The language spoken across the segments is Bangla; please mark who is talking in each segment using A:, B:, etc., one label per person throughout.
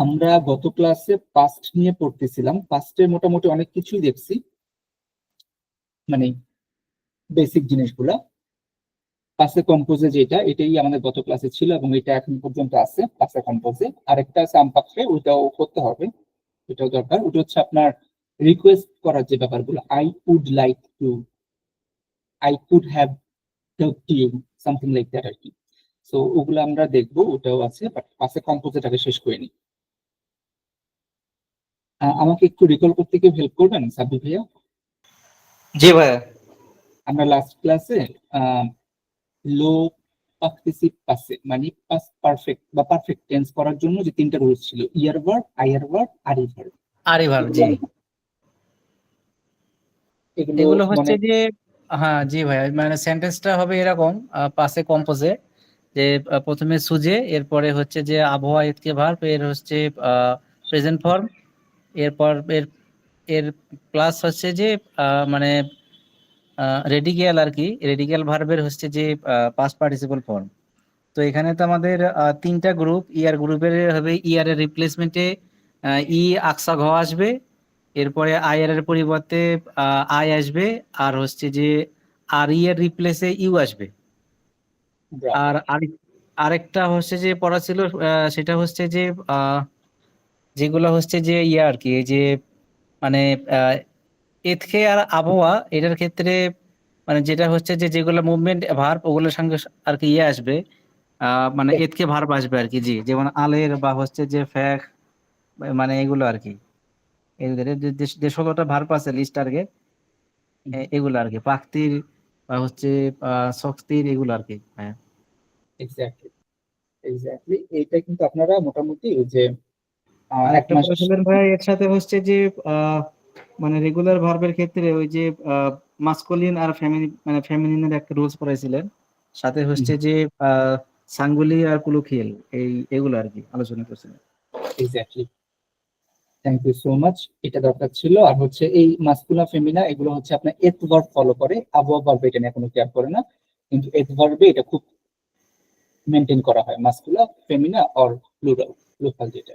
A: আমরা গত ক্লাসে পাস্ট নিয়ে পড়তেছিলাম। পাস্টের মোটামুটি অনেক কিছুই দেখছি, মানে বেসিক জিনিসগুলা। পাসে কম্পোজে যেটা, এটাই আমাদের গত ক্লাসে ছিল এবং এটা এখন পর্যন্ত আছে পাসে কম্পোজে। আরেকটা আছে আমপাক্ষে, ওইটাও করতে হবে, ওইটাও দরকার। ওটা হচ্ছে আপনার রিকোয়েস্ট করার যে ব্যাপারগুলো, I could have talk to you, something like that আর কি। সো ওগুলো আমরা দেখবো, ওটাও আছে, বাট পাসে কম্পোজেটাকে শেষ করে নি। আমাকে একটু রিকল করতে কেউ হেল্প করবেন, সাব্বির ভাইয়া?
B: জি ভাইয়া।
A: আমরা লাস্ট ক্লাসে লো পার্টিসিপ পাসে মানে পাস্ট পারফেক্ট বা পারফেক্ট টেন্স করার জন্য যে তিনটা রুলস ছিল, ইয়ার ভার্ব, আইয়ার ভার্ব, আরি ভার্ব।
B: আরে ভাব জি,
A: এগুলো
B: এগুলো
A: মনে
B: হচ্ছে যে হ্যাঁ জি ভাইয়া, মানে সেন্টেন্সটা হবে এরকম পাসে কম্পোজে, যে প্রথমে সুজে, এরপরে হচ্ছে যে আবহাওয়া ইতকে ভার্ব, এর হচ্ছে প্রেজেন্ট ফর্ম, এরপর এর এর প্লাস হচ্ছে যে মানে রেডিক্যাল আর কি, রেডিক্যাল ভার্বের হচ্ছে যে পাস্ট পার্টিসিপল ফর্ম। তো এখানে তো আমাদের তিনটা গ্রুপ, ইয়ার গ্রুপের হবে ইয়ারের রিপ্লেসমেন্টে ই আকসা ঘ আসবে, এরপরে আইআর এর পরিবর্তে আই আসবে, আর হচ্ছে যে আর ই এর রিপ্লেসে ইউ আসবে। আর আরেকটা হচ্ছে যে পড়া ছিল, সেটা হচ্ছে যে যেগুলো হচ্ছে যে ইয়ে আর কি, এই যে মানে এথকে আর আবহাওয়া, এটার ক্ষেত্রে মানে যেটা হচ্ছে যে যেগুলো মুভমেন্ট ভার্ব, ওগুলোর সঙ্গে আর কি ইয়ে আসবে, মানে এথকে ভার্ব আসবে আর কি। জি, যেমন আলের বা হচ্ছে যে ফ্যাক, মানে এগুলো আর কি, এদের যে 16টা ভার্ব আছে লিস্ট আর কি, এগুলো আর কি, পাক্তির বা হচ্ছে শক্তির, এগুলো আর কি। হ্যাঁ,
A: এক্স্যাক্টলি এক্স্যাক্টলি এইটা কিন্তু আপনারা মোটামুটি ওই যে
B: আর
A: এক
B: একটা
A: মাস।
B: কথা বলেন ভাই, এর সাথে হচ্ছে যে মানে রেগুলার ভার্বের ক্ষেত্রে ওই যে মাস্কুলিন আর ফেমিনিন, মানে ফেমিনিনের একটা রুলস পড়াইছিলেন, সাথে হচ্ছে যে সাঙ্গুলি আর কুলুখিয়েল, এগুলো আর কি আলোচনা করছিলেন।
A: Exactly, thank you so much. এটা দরকার ছিল। আর হচ্ছে এই মাস্কুলা ফেমিনা এগুলো হচ্ছে আপনার এথ ভার্ব ফলো করে, আবহাওয়া ভার্ব এটা নিয়ে কোনো কেয়ার করে না, কিন্তু এথ ভার্বে এটা খুব মেনটেন করা হয়, মাস্কুলা ফেমিনা অর প্লুরাল, লোকাল যেটা।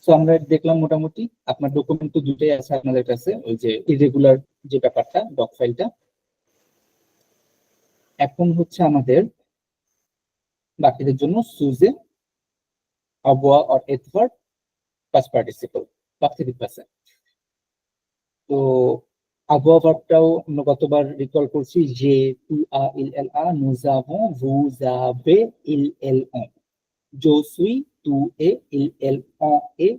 A: তো আমরা দেখলাম মোটামুটি। আপনার ডকুমেন্ট তো দুটোই আছে আপনাদের কাছে, ওই যে ইরেগুলার যে ব্যাপারটা, ডক ফাইলটা। এখন হচ্ছে আমাদের বাকিদের জন্য সুজে, আবহাওয়া অর এথ ভার্ব, পাস্ট পার্টিসিপল, বাকি পাশে। তো আবহাওয়া ভার্বটাও আমরা গতবার রিকল করছি, যে তু আ ইল এল আ, nous avons, vous avez, il elle ont, je suis, tu es, il elle on est,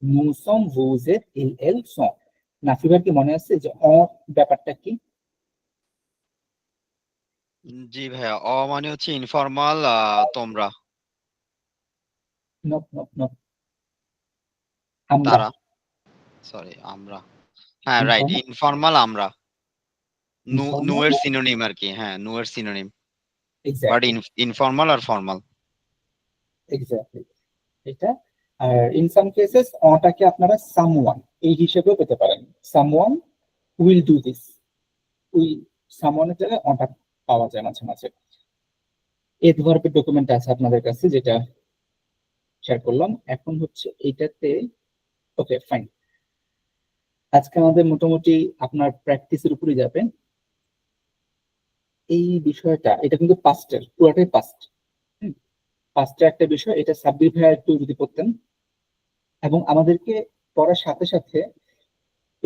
A: nous sommes, vous êtes, il elle sont। নাফিবার কি মনে আছে যে ব্যাপারটা কি?
C: জি ভাইয়া, মানে হচ্ছে ইনফর্মাল তোমরা,
A: নো নো নো, আমরা।
C: তারা, সরি আমরা, হ্যাঁ রাইট,
A: ইনফর্মাল,
C: ইনফর্মাল আমরা, নু
A: ইনফর্মাল,
C: এর সিনোনিম আর কি, হ্যাঁ নু এর সিনোনিম, বাট
A: এক্স্যাক্টলি
C: ইনফর্মাল আর ফর্মাল।
A: এক্স্যাক্টলি এটা। আর ইন সাম কেসেস অটাকে আপনারা সামওয়ান এই হিসেবেও পেতে পারেন, someone will do this, we, সামওয়ানের জায়গায় অটা পাওয়া যায় মাঝে মাঝে। এথ ভার্বের ডকুমেন্ট আছে আপনাদের কাছে, যেটা শেয়ার করলাম। এখন হচ্ছে এইটাতে, ওকে ফাইন। আজকে আমাদের মোটামুটি আপনার প্র্যাকটিসের উপরে যাবে এই বিষয়টা। এটা কিন্তু পাস্টের, পুরোটাই পাস্ট। পাস্টের একটা বিষয়, এটা সাব্বির ভাইয়া একটু যদি পড়তেন, এবং আমাদেরকে পড়ার সাথে সাথে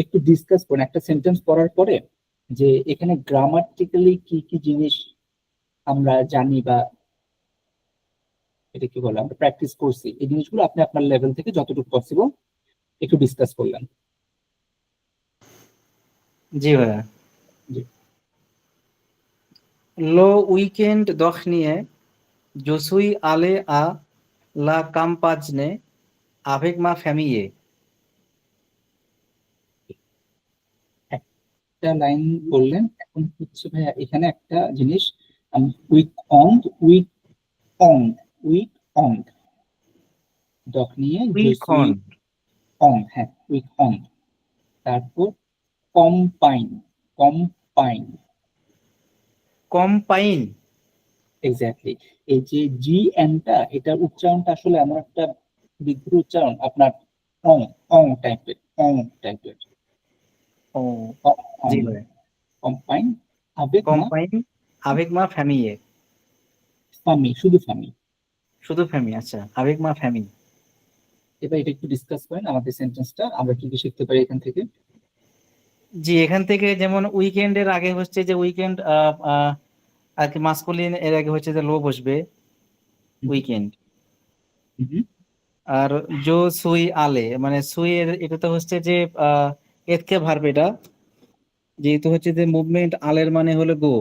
A: একটু ডিসকাস করেন একটা সেন্টেন্স পড়ার পরে, যে এখানে গ্রামাটিক্যালি কি কি জিনিস আমরা জানি বা এটা কি বলে আমরা প্র্যাকটিস করছি, এই জিনিসগুলো আপনি আপনার লেভেল থেকে যতটুকু পসিবল একটু ডিসকাস করলেন।
B: জি ভাইয়া।
A: জি।
B: লো উইকেন্ড দখ নিয়ে জসুই আলে আ লা কাম্পাজনে আভেক মা ফ্যামিয়ে।
A: একটা লাইন বললেন, এখন হচ্ছে ভাইয়া এখানে একটা জিনিস, weak on, weak on, weak on, ডক নিয়ে জসুই
B: উইকন,
A: অন, হ্যাঁ উইক অন। তারপর কম্পাইন, কম্পাইন,
B: কম্পাইন,
A: এক্স্যাক্টলি। এই যে জি এনটা, এটার উচ্চারণটা আসলে এমন একটা দীর্ঘ উচ্চারণ আপনার অং অং টাইপের, অং টাইপের,
B: ও
A: অং,
B: জি ভাই।
A: কম্পাইন, আবেগ মা
B: কম্পাইন আবেগ মা ফ্যামিয়ে,
A: ফামি, শুধু ফামি।
B: শুধু ফ্যামি, আচ্ছা আবেগ মা ফ্যামি।
A: এবার এটা একটু ডিসকাস করেন আমাদের সেন্টেন্সটা, আমরা কি কি শিখতে পারি এখান থেকে।
B: জি, এখান থেকে যেমন উইকেন্ডের আগে হচ্ছে যে উইকেন্ড আর কি মাস্কুলিন, এর আগে হচ্ছে যে লো বসবে উইকেন্ড।
A: হুম,
B: আর জো সুই আলে মানে সুই এর এটা তো হচ্ছে যে এতকে ভার্ব, এটা যেহেতু হচ্ছে যে মুভমেন্ট, আলের মানে হলো গো,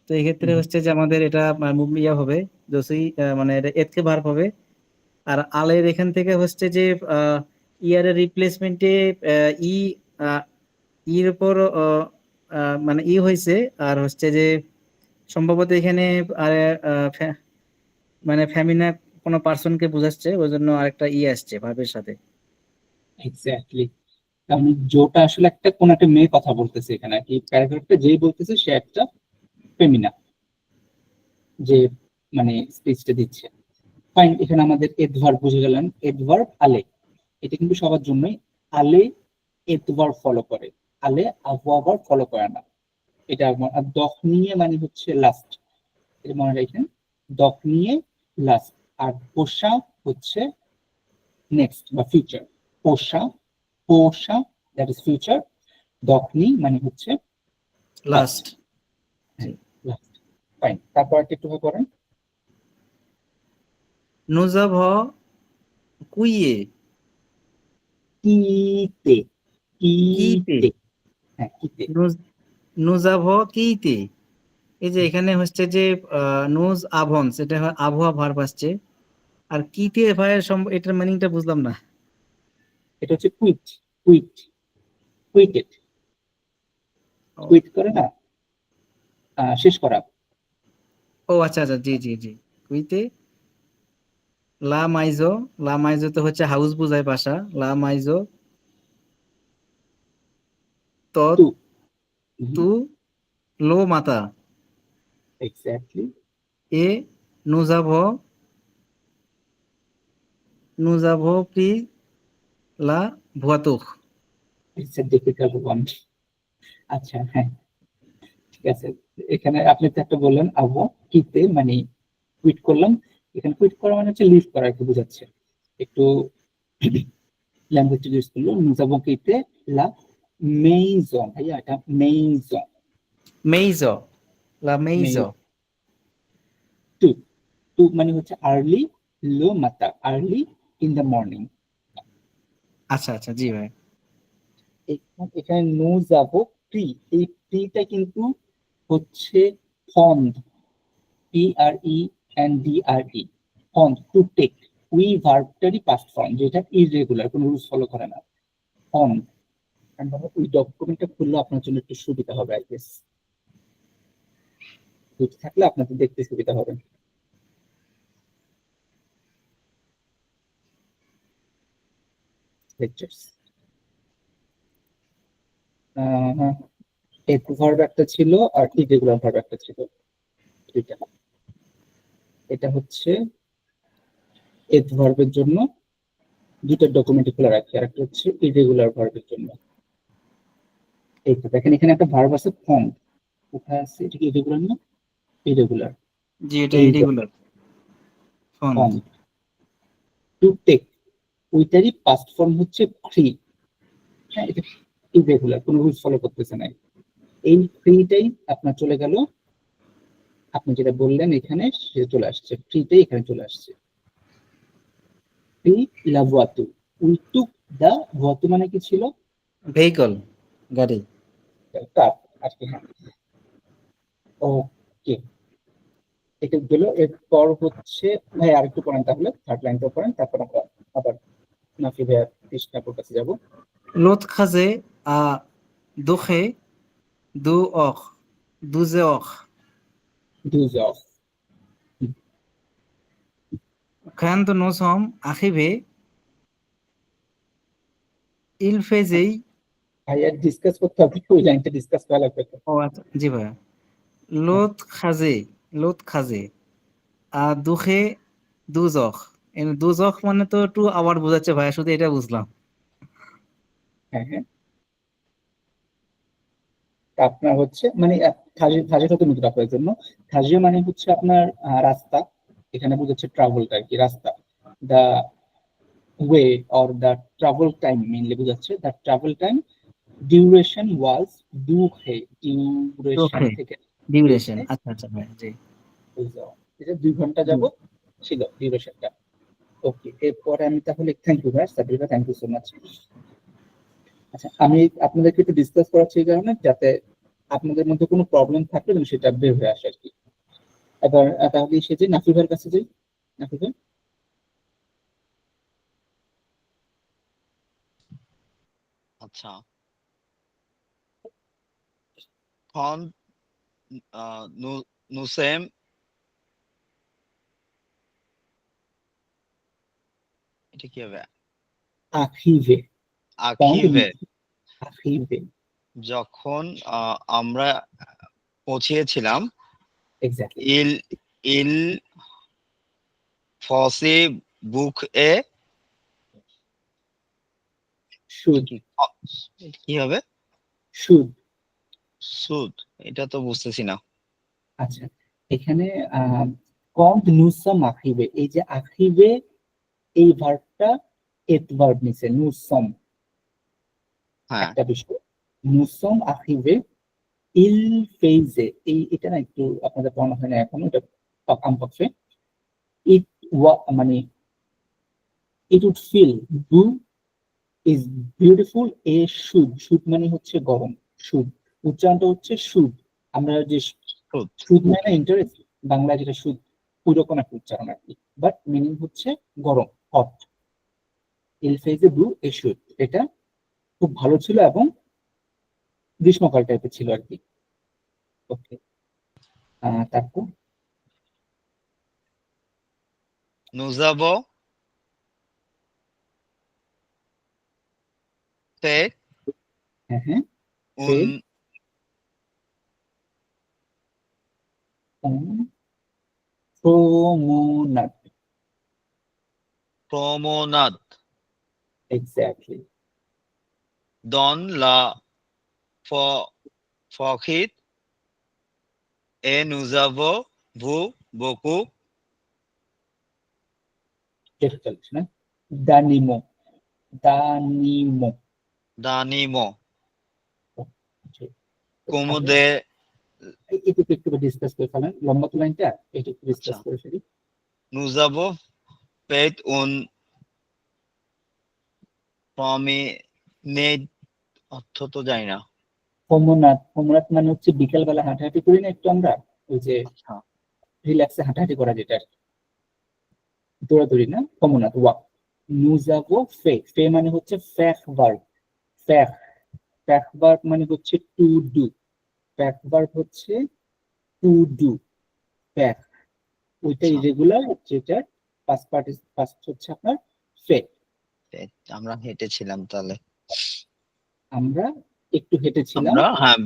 B: তো এই ক্ষেত্রে
A: হুম,
B: হচ্ছে যে আমাদের এটা মুভমেন্ট ইয়া হবে, জোসুই মানে এটা এতকে ভার্ব হবে। আর আলের এখান থেকে হচ্ছে যে ইয়ারের রিপ্লেসমেন্টে ই আহ, ইর উপর মানে ই হয়েছে। আর হচ্ছে যে সম্ভবত এখানে আর মানে ফ্যামিনা কোনো পার্সনকে বোঝাচ্ছে, ওই জন্য আরেকটা ই আসছে ভার্বের সাথে।
A: এক্স্যাক্টলি। কারণ জোটা আসলে একটা কোন একটা মেয়ে কথা বলতেছে এখানে, কি প্যারাগ্রাফটা যেই বলতেছে সে একটা ফেমিনা, যে মানে স্পিচটা দিচ্ছে। ফাইন, এখানে আমাদের এডভার্ব বুঝে গেলেন, এডভার্ব আলে, এটা কিন্তু সবার জন্যই। আলে এডভার্ব ফলো করে, আলে আবহাওয়া ফলো করে না। এটা আর দখ নিয়ে মানে হচ্ছে লাস্ট, এটা মনে রাখেন, দখ নিয়ে লাস্ট। আর পোষা হচ্ছে নেক্সট বা ফিউচার, পোষা, পোষা দ্যাট ইজ ফিউচার, দখনি মানে হচ্ছে লাস্ট।
B: লাস্ট।
A: হ্যাঁ, লাস্ট। ফাইন, তারপর একটু করেন।
B: নুজাভ কুইয়ে,
A: কিতে,
B: কিতে,
A: কিতে, হ্যাঁ কিতে।
B: নুজাভ কিতে। এই যে এখানে হচ্ছে যে নুজ আভন্স, এটা হয় আবহাওয়া ভার্ব আসছে। আর কিতে ভাইয়ের এটার মিনিংটা বুঝলাম না।
A: এটা হচ্ছে কুইট, কুইট, কুইটেড,
B: ও
A: কুইট করে না, শেষ করা।
B: ও আচ্ছা আচ্ছা, জি জি জি। কুইতে লা মাইজো, লা মাইজো তো হচ্ছে হাউস বুঝায়, বাসা। লা মাইজো তো
A: টু,
B: তু লো মাতা,
A: এক্স্যাক্টলি।
B: এ নুজাভ, নুজাভ প্রি লা ভুয়াতুখ।
A: It's a difficult one. আচ্ছা হ্যাঁ, ঠিক আছে। এখানে আপনি তো একটা বললেন আবহাওয়া কিতে মানে কুইট করলাম, এখানে কুইট করা মানে হচ্ছে লিভ করা, একটু বোঝাচ্ছে একটু ল্যাঙ্গুয়েজ ইউজ করলো। মুজাবকিতে লা মেইজন, ভাইয়া এটা মেইজন,
B: মেইজো, লা মেইজো।
A: মেইজ, টু, টু মানে হচ্ছে আর্লি, লো মাতা আর্লি ইন দ্য মর্নিং।
B: আচ্ছা আচ্ছা, জি ভাই।
A: এখানে নো যাবো প্রি, এই প্রিটা কিন্তু হচ্ছে ফন্ড, P R E and D R E, ফন্ড, টু টেক। উই ভার্বটারই পাস্ট ফর্ম, যেটা ইররেগুলার, কোনো রুলস ফলো করে না, ফন্ড। ওই ডকুমেন্টটা খুললে আপনার জন্য একটু সুবিধা হবে, আই গেস দুটো থাকলে আপনাদের দেখতে সুবিধা হবে। লেকচার্স, এড ভার্ব একটা ছিল আর ইরেগুলার ভার্ব একটা ছিল, দুইটা। এটা হচ্ছে এড ভার্বের জন্য দুটো ডকুমেন্ট খোলা রাখি, আর একটা হচ্ছে ইরেগুলার ভার্বের জন্য। এই তো দেখেন এখানে একটা ভার্ব আছে ফর্ম, কোথায় আছে, এটা কি ইরেগুলার না, ইরেগুলার,
B: জি, এটা
A: এই
B: irregular phone.
A: Form. To take, ওইটারই পাস্ট ফর্ম হচ্ছে ফ্রি। হ্যাঁ, এটা ইরেগুলার, কোনো রুলস ফলো করতেছে না। এই ফ্রিটাই আপনার চলে গেল, আপনি যেটা বললেন এখানে সেটা চলে আসছে, ফ্রিটাই এখানে চলে আসছে। ফ্রি লা ভুয়াতু, উই টুক দা ভুয়াতু মানে কি ছিল,
B: ভেহিকল, গাড়ি।
A: কার আর কি। হ্যাঁ, ওকে, এটা গেল। এরপর হচ্ছে ভাই আরেকটু পড়েন তাহলে, থার্ড লাইনটা পড়েন, তারপর আমরা আবার নাফি ভাইয়ার কৃষ্ণাপুর কাছে যাবো।
B: লোত খাজে আ দুখে দু অখ, দুজে অখ,
A: দুজ অফ,
B: খান্ত নোসম আখিবে ইলফেজেই।
A: ভাইয়া ডিসকাস করতে হবে, ওই লাইনটা ডিসকাস করা লাগবে তো।
B: ও আচ্ছা, জি ভাইয়া।
A: হ্যাঁ,
B: লোত খাজে, লোত খাজে আ দুখে দুজখ, দোজখ মানে তো 2 আওয়ার বোঝাচ্ছে ভাইয়া, শুধু এটা বুঝলাম।
A: হ্যাঁ হ্যাঁ, তা আপনার হচ্ছে মানে খাজির সাথে মিট করার জন্য, খাজিয়া মানে হচ্ছে আপনার রাস্তা, এখানে বুঝাচ্ছে ট্রাভেলটা আর কি, রাস্তা। The way or the travel time mainly বুঝাচ্ছে, the travel time duration was দু হে, ডিউরেশন
B: ওকে,
A: থেকে
B: ডিউরেশন, আচ্ছা আচ্ছা ভাইয়া, জি।
A: এটা 2 ঘন্টা
B: জি।
A: যাবত ছিল ডিউরেশনটা। ওকে, এরপরে আমি তাহলে থ্যাংক ইউ ভাই, Sabira thank you so much. আচ্ছা, আমি আপনাদেরকে একটু ডিসকাস করাচ্ছি এই কারণে যাতে আপনাদের মধ্যে কোনো প্রবলেম থাকলে যেন সেটা বের হয়ে আসে আর কি। এবার তাহলে সে যে নাফিফের কাছে যাই। নাফিফে,
C: আচ্ছা, খন নুসেম, এটা কি হবে?
A: আখিভে, পন্ড
C: আখিভে,
A: আখিভে,
C: যখন আমরা পৌঁছিয়েছিলাম
A: এক্স্যাক্টলি।
C: ইল ইল ফসি বুক এ,
A: সুদ,
C: কি কি হবে?
A: সুদ।
C: সুদ, এটা তো বুঝতেছি না।
A: আচ্ছা, এখানে কন্ট নুসাম আখিভে, এই যে আখিভে এই ভার্বটা এত ভার্ব নিছে নুসম,
C: হ্যাঁ,
A: একটা বিষয়। নুসম আখিভে ইল ফেইজে, এই এটা না একটু আপনাদের পড়ানো হয় না এখনো, এটা কমপক্ষে ইট মানে it would feel do is beautiful a শুড, শুড মানে হচ্ছে গরম, শুড উচ্চারণটা হচ্ছে শুড। আমরা যে
C: সুদ।
A: সুদ মানে ইন্টারেস্ট, বাংলায় যেটা সুদ, ওইরকম একটা উচ্চারণ আর কি, বাট মিনিং হচ্ছে গরম, হট। ইল ফেইজে ডু এ শুড, এটা খুব ভালো ছিল এবং গ্রীষ্মকাল টাইপের ছিল আর কি। ওকে, তারপর
C: নুজাবো তে
A: হ্যাঁ হ্যাঁ,
C: উন
A: ফের প্রমোনাট,
C: প্রমোনাদ,
A: এক্স্যাক্টলি।
C: দন লা ফ ফখিত এ নুজাবো ভু বকু
A: ডিফিকাল্ট না, দানিমো, দানিমো।
C: দানিমো,
A: ঠিক। তাহলে
C: কুমুদে।
A: এটুকু একটু ডিসকাস করে ফেলেন, লম্বা তো লাইনটা, এটুকু
C: আচ্ছা,
A: ডিসকাস করে ফেলি।
C: নুজাবো পেত উন প্রমিনেড, অর্থ তো জানি না।
A: হোমনাথ, হোমনাথ মানে হচ্ছে বিকেল বেলা হাঁটাহাঁটি করি না একটু আমরা, ওই যে
C: আচ্ছা,
A: রিল্যাক্সে হাঁটাহাঁটি করা যেটা আর কি, দৌড়াদৌড়ি না, হোমনাথ ওয়াক। নুজাবো ফে, ফে মানে হচ্ছে ফ্যাক ভার্ব, ফ্যাক, ফ্যাক ভার্ব মানে হচ্ছে টু ডু, ফ্যাক ভার্ব হচ্ছে টু ডু, ফ্যাক, ওইটা
C: আচ্ছা,
A: ইরেগুলার, যেটা পাস্ট পার্টিসিপল পাস্ট হচ্ছে আপনার ফে।
C: আমরা হেঁটেছিলাম তাহলে।
A: আমরা একটু হেঁটেছিলাম।
C: আমরা, হ্যাঁ,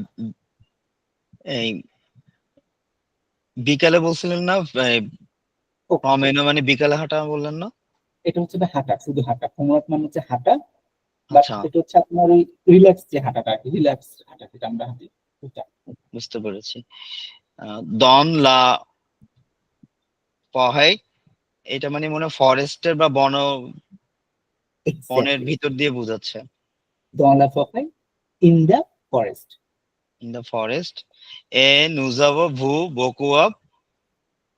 C: এই বিকালে বলছিলেন না?
A: ওকে,
C: প্রমেনো মানে বিকালে হাঁটা বললেন না?
A: এটা হচ্ছে হাঁটা, শুধু হাঁটা, হোমওয়ার্ক মানে হচ্ছে হাঁটা, বাট
C: আচ্ছা,
A: এটা হচ্ছে আপনার ওই রিল্যাক্স যে হাঁটাটা আর কি, রিল্যাক্স হাঁটা যেটা আমরা হাঁটি ওটা।
C: বুঝতে পেরেছি। দন লা পহাই, এটা মানে মনে ফরেস্টের বা বনের
A: এক্স্যাক্টলি,
C: ভিতর দিয়ে বোঝাচ্ছে।
A: দোয়ালা ফকাই in the forest.
C: In the forest এ নুজাবো ভু বকুয়াব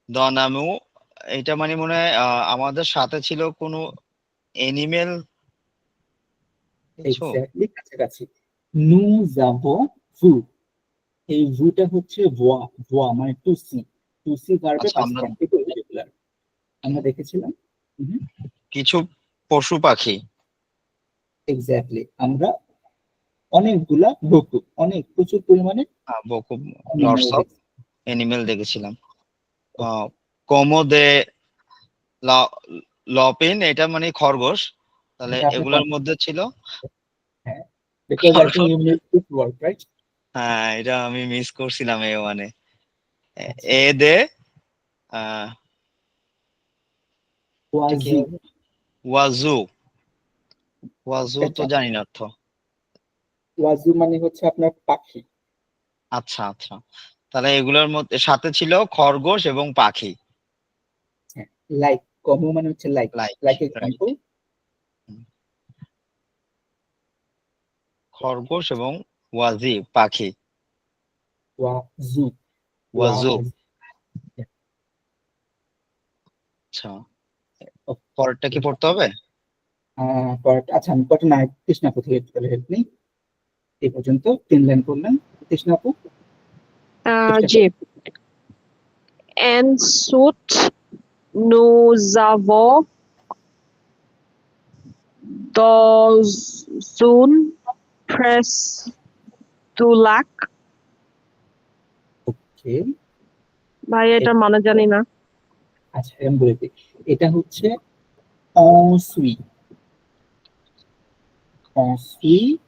C: দনামু, এটা মানে মনে হয় আমাদের সাথে ছিল কোনো এনিমেল কিছু।
A: এক্স্যাক্টলি, কাছাকাছি। নু যাবো ভু, এই ভুটা হচ্ছে ভোয়া, ভোয়া মানে টু সি, টু সি ভার্বে
C: আচ্ছা,
A: পাস্ট
C: আমরা
A: পার্টিসিপল রেগুলার, আমরা দেখেছিলাম।
C: কিছু পশু পাখি,
A: এক্স্যাক্টলি, আমরা অনেকগুলা বকু, অনেক প্রচুর পরিমাণে
C: বকু,
A: অ্যানিমেল
C: লটস অফ
A: দেখছি।
C: এনিমেল দেখেছিলাম।
A: ওকে,
C: কোমোদে লপিন, এটা মানে খরগোশ, তাহলে
A: এটা আপনি
C: এগুলোর মধ্যে ছিল
A: হ্যাঁ, বিকজ আই থিংক
C: খরগোশ।
A: You miss this word right.
C: হ্যাঁ, এটা আমি মিস করছিলাম, এ মানে
A: আচ্ছা,
C: এ দে আহ এটা কি
A: ওয়াজি।
C: হবে? ওয়াজু। ওয়াজু তো
A: এটা
C: জানি না অর্থ।
A: ওয়াজু মানে হচ্ছে আপনার পাখি।
C: আচ্ছা আচ্ছা, তাহলে এগুলোর মধ্যে সাথে ছিল খরগোশ এবং পাখি।
A: হ্যাঁ, লাইক কমু মানে হচ্ছে like,
C: like,
A: like
C: right.
A: Example.
C: খরগোশ এবং ওয়াজি পাখি।
A: ওয়াজু।
C: ওয়াজু।
A: ওয়াজ।
C: আচ্ছা, পরেরটা কি পড়তে হবে?
A: আচ্ছা আমি কটা না তৃষ্ণাপু থেকে হেল্প নেই। এই পর্যন্ত 3 লাইন করলেন। তৃষ্ণাপু চেষ্টা
D: জি।
A: করুন।
D: Ensuite, nous avons une presse du lac.
A: ওকে।
D: ভাই এটার মানে জানি না।
A: আচ্ছা আমি বলে দিই, এটা হচ্ছে ensuite। ensuite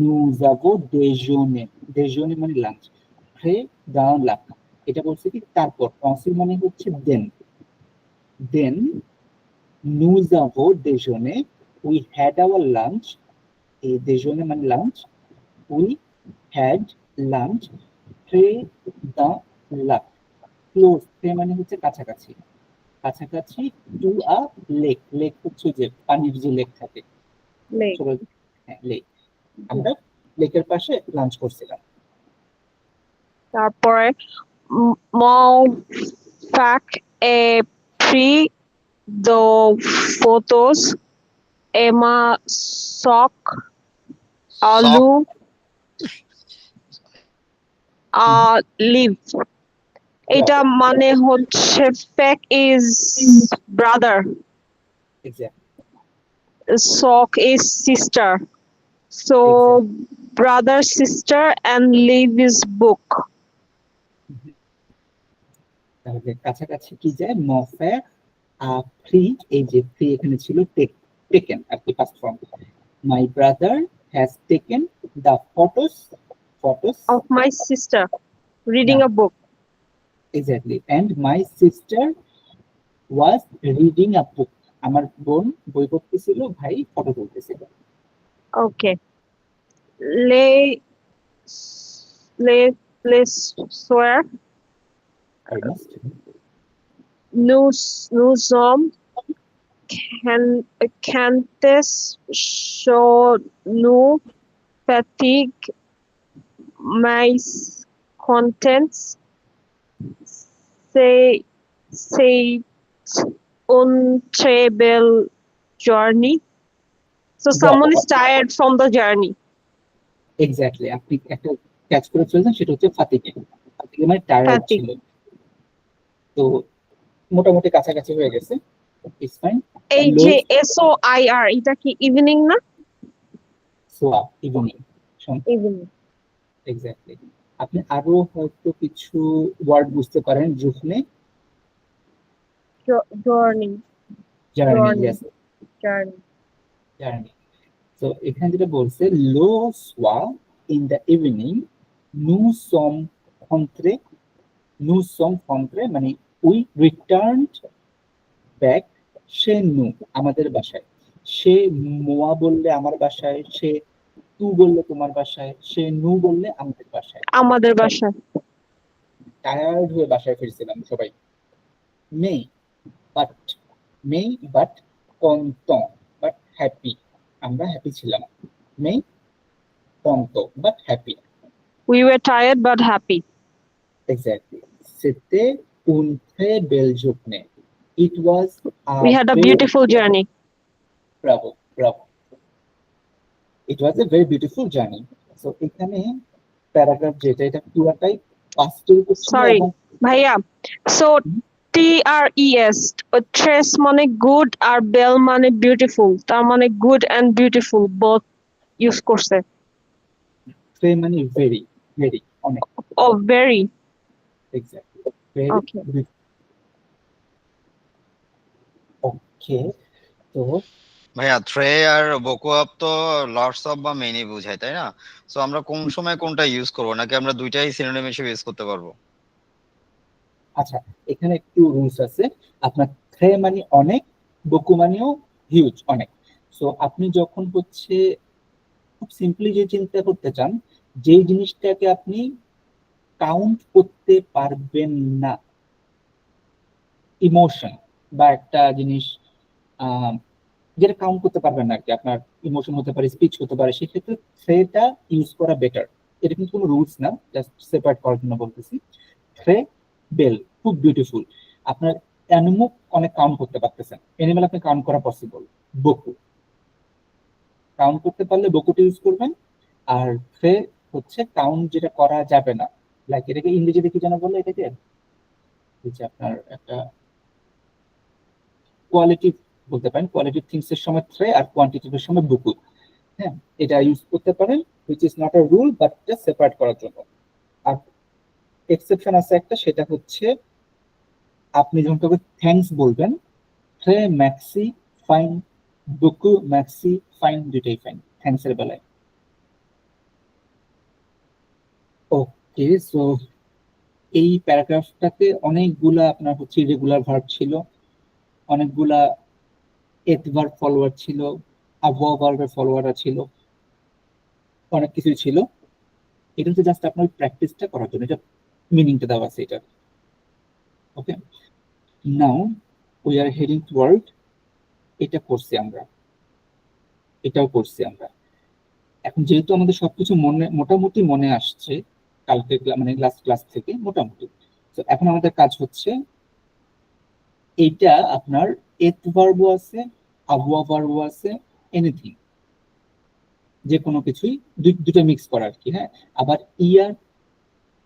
A: nous avons déjeuné। déjeuner মানে লাঞ্চ। près d'un lac। এটা বলছে কি তারপর, ensuite মানে হচ্ছে then nous avons déjeuné, we had our lunch। এই déjeuner মানে lunch, we had lunch près d'un lac। close মানে হচ্ছে কাছাকাছি, কাছাকাছি টু আ লেক। লেক হচ্ছে যে পানির যে লেক থাকে
D: নেই।
A: ছোট, হ্যাঁ লেক। আমরা লেকের পাশে লাঞ্চ করছিলাম।
D: তারপরে mon fac est pris de photos et ma soc alu live. এটা মানে হচ্ছে fac is brother,
A: exact.
D: sock is sister. So brother, sister and live is book.
A: তাহলে কাছাকাছি কি যায়, মফে ফ্রি, এই যে ফ্রি এখানে ছিল টেকেন আর কি first form. My brother has taken the photos
D: Of my sister reading a book.
A: Exactly, and my sister was reading a book. আমার বোন বই পড়তেছিল, ভাই ফটো তুলতেছিল।
D: Okay. Les les soeurs, nous sommes cantes show nous fatigue my contents say un très belle journey. So someone is tired from the journey.
A: Exactly, আপনি একটা ক্যাচ করে ফেলছেন, সেটা হচ্ছে ফাতিকে। ফাতিকে মানে টায়ার্ড ছিল। তো মোটামুটি কাছাকাছি হয়ে গেছে, ইটস ফাইন।
D: এই যে SOIR এটা কি ইভিনিং না?
A: সোয়া, ইভিনিং।
D: ইভিনিং।
A: এক্স্যাক্টলি। আপনি আরো হয়তো কিছু ওয়ার্ড বুঝতে পারেন, জুফনে।
D: জার্নি।
A: জার্নি। তো এখানে যেটা বলছে, লো সোয়া in the evening nous sommes rentrés মানে উই রিটার্নড ব্যাক সে নু আমাদের বাসায়। সে মোয়া বললে আমার বাসায়, সে তু বললে তোমার বাসায়, সে নু বললে আমাদের বাসায়।
D: আমাদের বাসায়।
A: টায়ার্ড হয়ে বাসায় ফিরছিলাম সবাই। মে বাট কন্টন বাট হ্যাপি, আমরা হ্যাপি ছিলাম। মে কন্ট but happy.
D: We were tired but happy.
A: Exactly. C'était une très belle journée. It was
D: We had a beautiful journey.
A: Bravo. It was a very beautiful journey. So এখানে প্যারাগ্রাফ যেটা, এটা পুরোটাই পাস্টের উপর ছিল।
D: Sorry ভাইয়া, so TRES ট্রেস মানে গুড আর বেল মানে বিউটিফুল, তার মানে good and beautiful both use করছে।
A: ট্রে মানে ভেরি অনেক।
D: ও ভেরি।
A: Exactly, very. ওকে। তো
C: ভাইয়া থ্রে আর বোকো আপ তো লটস অফ বা মেনি বোঝায়, তাই না? সো আমরা কোন সময় কোনটা ইউজ করব, নাকি আমরা দুইটাই সিনোনিম হিসেবে ইউজ করতে পারবো?
A: আচ্ছা, এখানে একটু রুলস আছে। আপনার থ্রে মানে অনেক, বকু মানেও হিউজ, অনেক। সো আপনি যখন হচ্ছে খুব সিম্পলি যে চিন্তা করতে চান, যে জিনিসটাকে আপনি কাউন্ট করতে পারবেন না, ইমোশন বা একটা জিনিস যেটা কাউন্ট করতে পারবেন না আর কি, আপনার ইমোশন হতে পারে, স্পিচ হতে পারে, সেক্ষেত্রে থ্রেটা ইউজ করা বেটার। এটা কিন্তু কোনো রুলস না, জাস্ট সেপারেট করার জন্য বলতেছি। থ্রে, বেল খুব বিউটিফুল। আপনার অ্যানিমুক অনেক কাউন্ট করতে পারতেছেন, অ্যানিমেল আপনি কাউন্ট করা পসিবল। বকু কাউন্ট করতে পারলে বকুটা ইউজ করবেন। আর থ্রে হচ্ছে কাউন্ট যেটা করা যাবে না, লাইক এটাকে ইংরেজিতে কি যেন বলে, এটাকে হচ্ছে আপনার একটা কোয়ালিটিভ বলতে পারেন, কোয়ালিটিভ থিংস এর সময় থ্রে আর কোয়ান্টিটিভ এর সময় বুকু। হ্যাঁ, এটা ইউজ করতে পারেন, which is not a rule but just separate করার জন্য। আর এক্সেপশন আছে একটা, সেটা হচ্ছে আপনি যখন কাউকে থ্যাঙ্কস বলবেন, থ্রে ম্যাক্সি ফাইন, বুকু ম্যাক্সি ফাইন, দুইটাই ফাইন থ্যাঙ্কস এর বেলায়। ওকে, সো এই প্যারাগ্রাফটাতে অনেকগুলা আপনার হচ্ছে ইরেগুলার ভার্ব ছিল, অনেকগুলা এথ ভার্ব ফলোয়ার ছিল, আবহাওয়া ভার্বের ফলোয়ার ছিল, অনেক কিছুই ছিল। এটা হচ্ছে জাস্ট আপনার প্র্যাকটিসটা করার জন্য, এটা মিনিংটা দেওয়া আছে এটা। Okay, now we are heading toward, এটা করছি আমরা, এটাও করছি আমরা। এখন যেহেতু আমাদের সবকিছু মনে মোটামুটি মনে আসছে কালকে মানে লাস্ট ক্লাস থেকে মোটামুটি, তো এখন আমাদের কাজ হচ্ছে এইটা আপনার এথ ভার্বও আছে, আবহাওয়া ভার্বও আছে, এনিথিং যে কোনো কিছুই দুটো মিক্স করা আর কি। হ্যাঁ, আবার ইয়ার,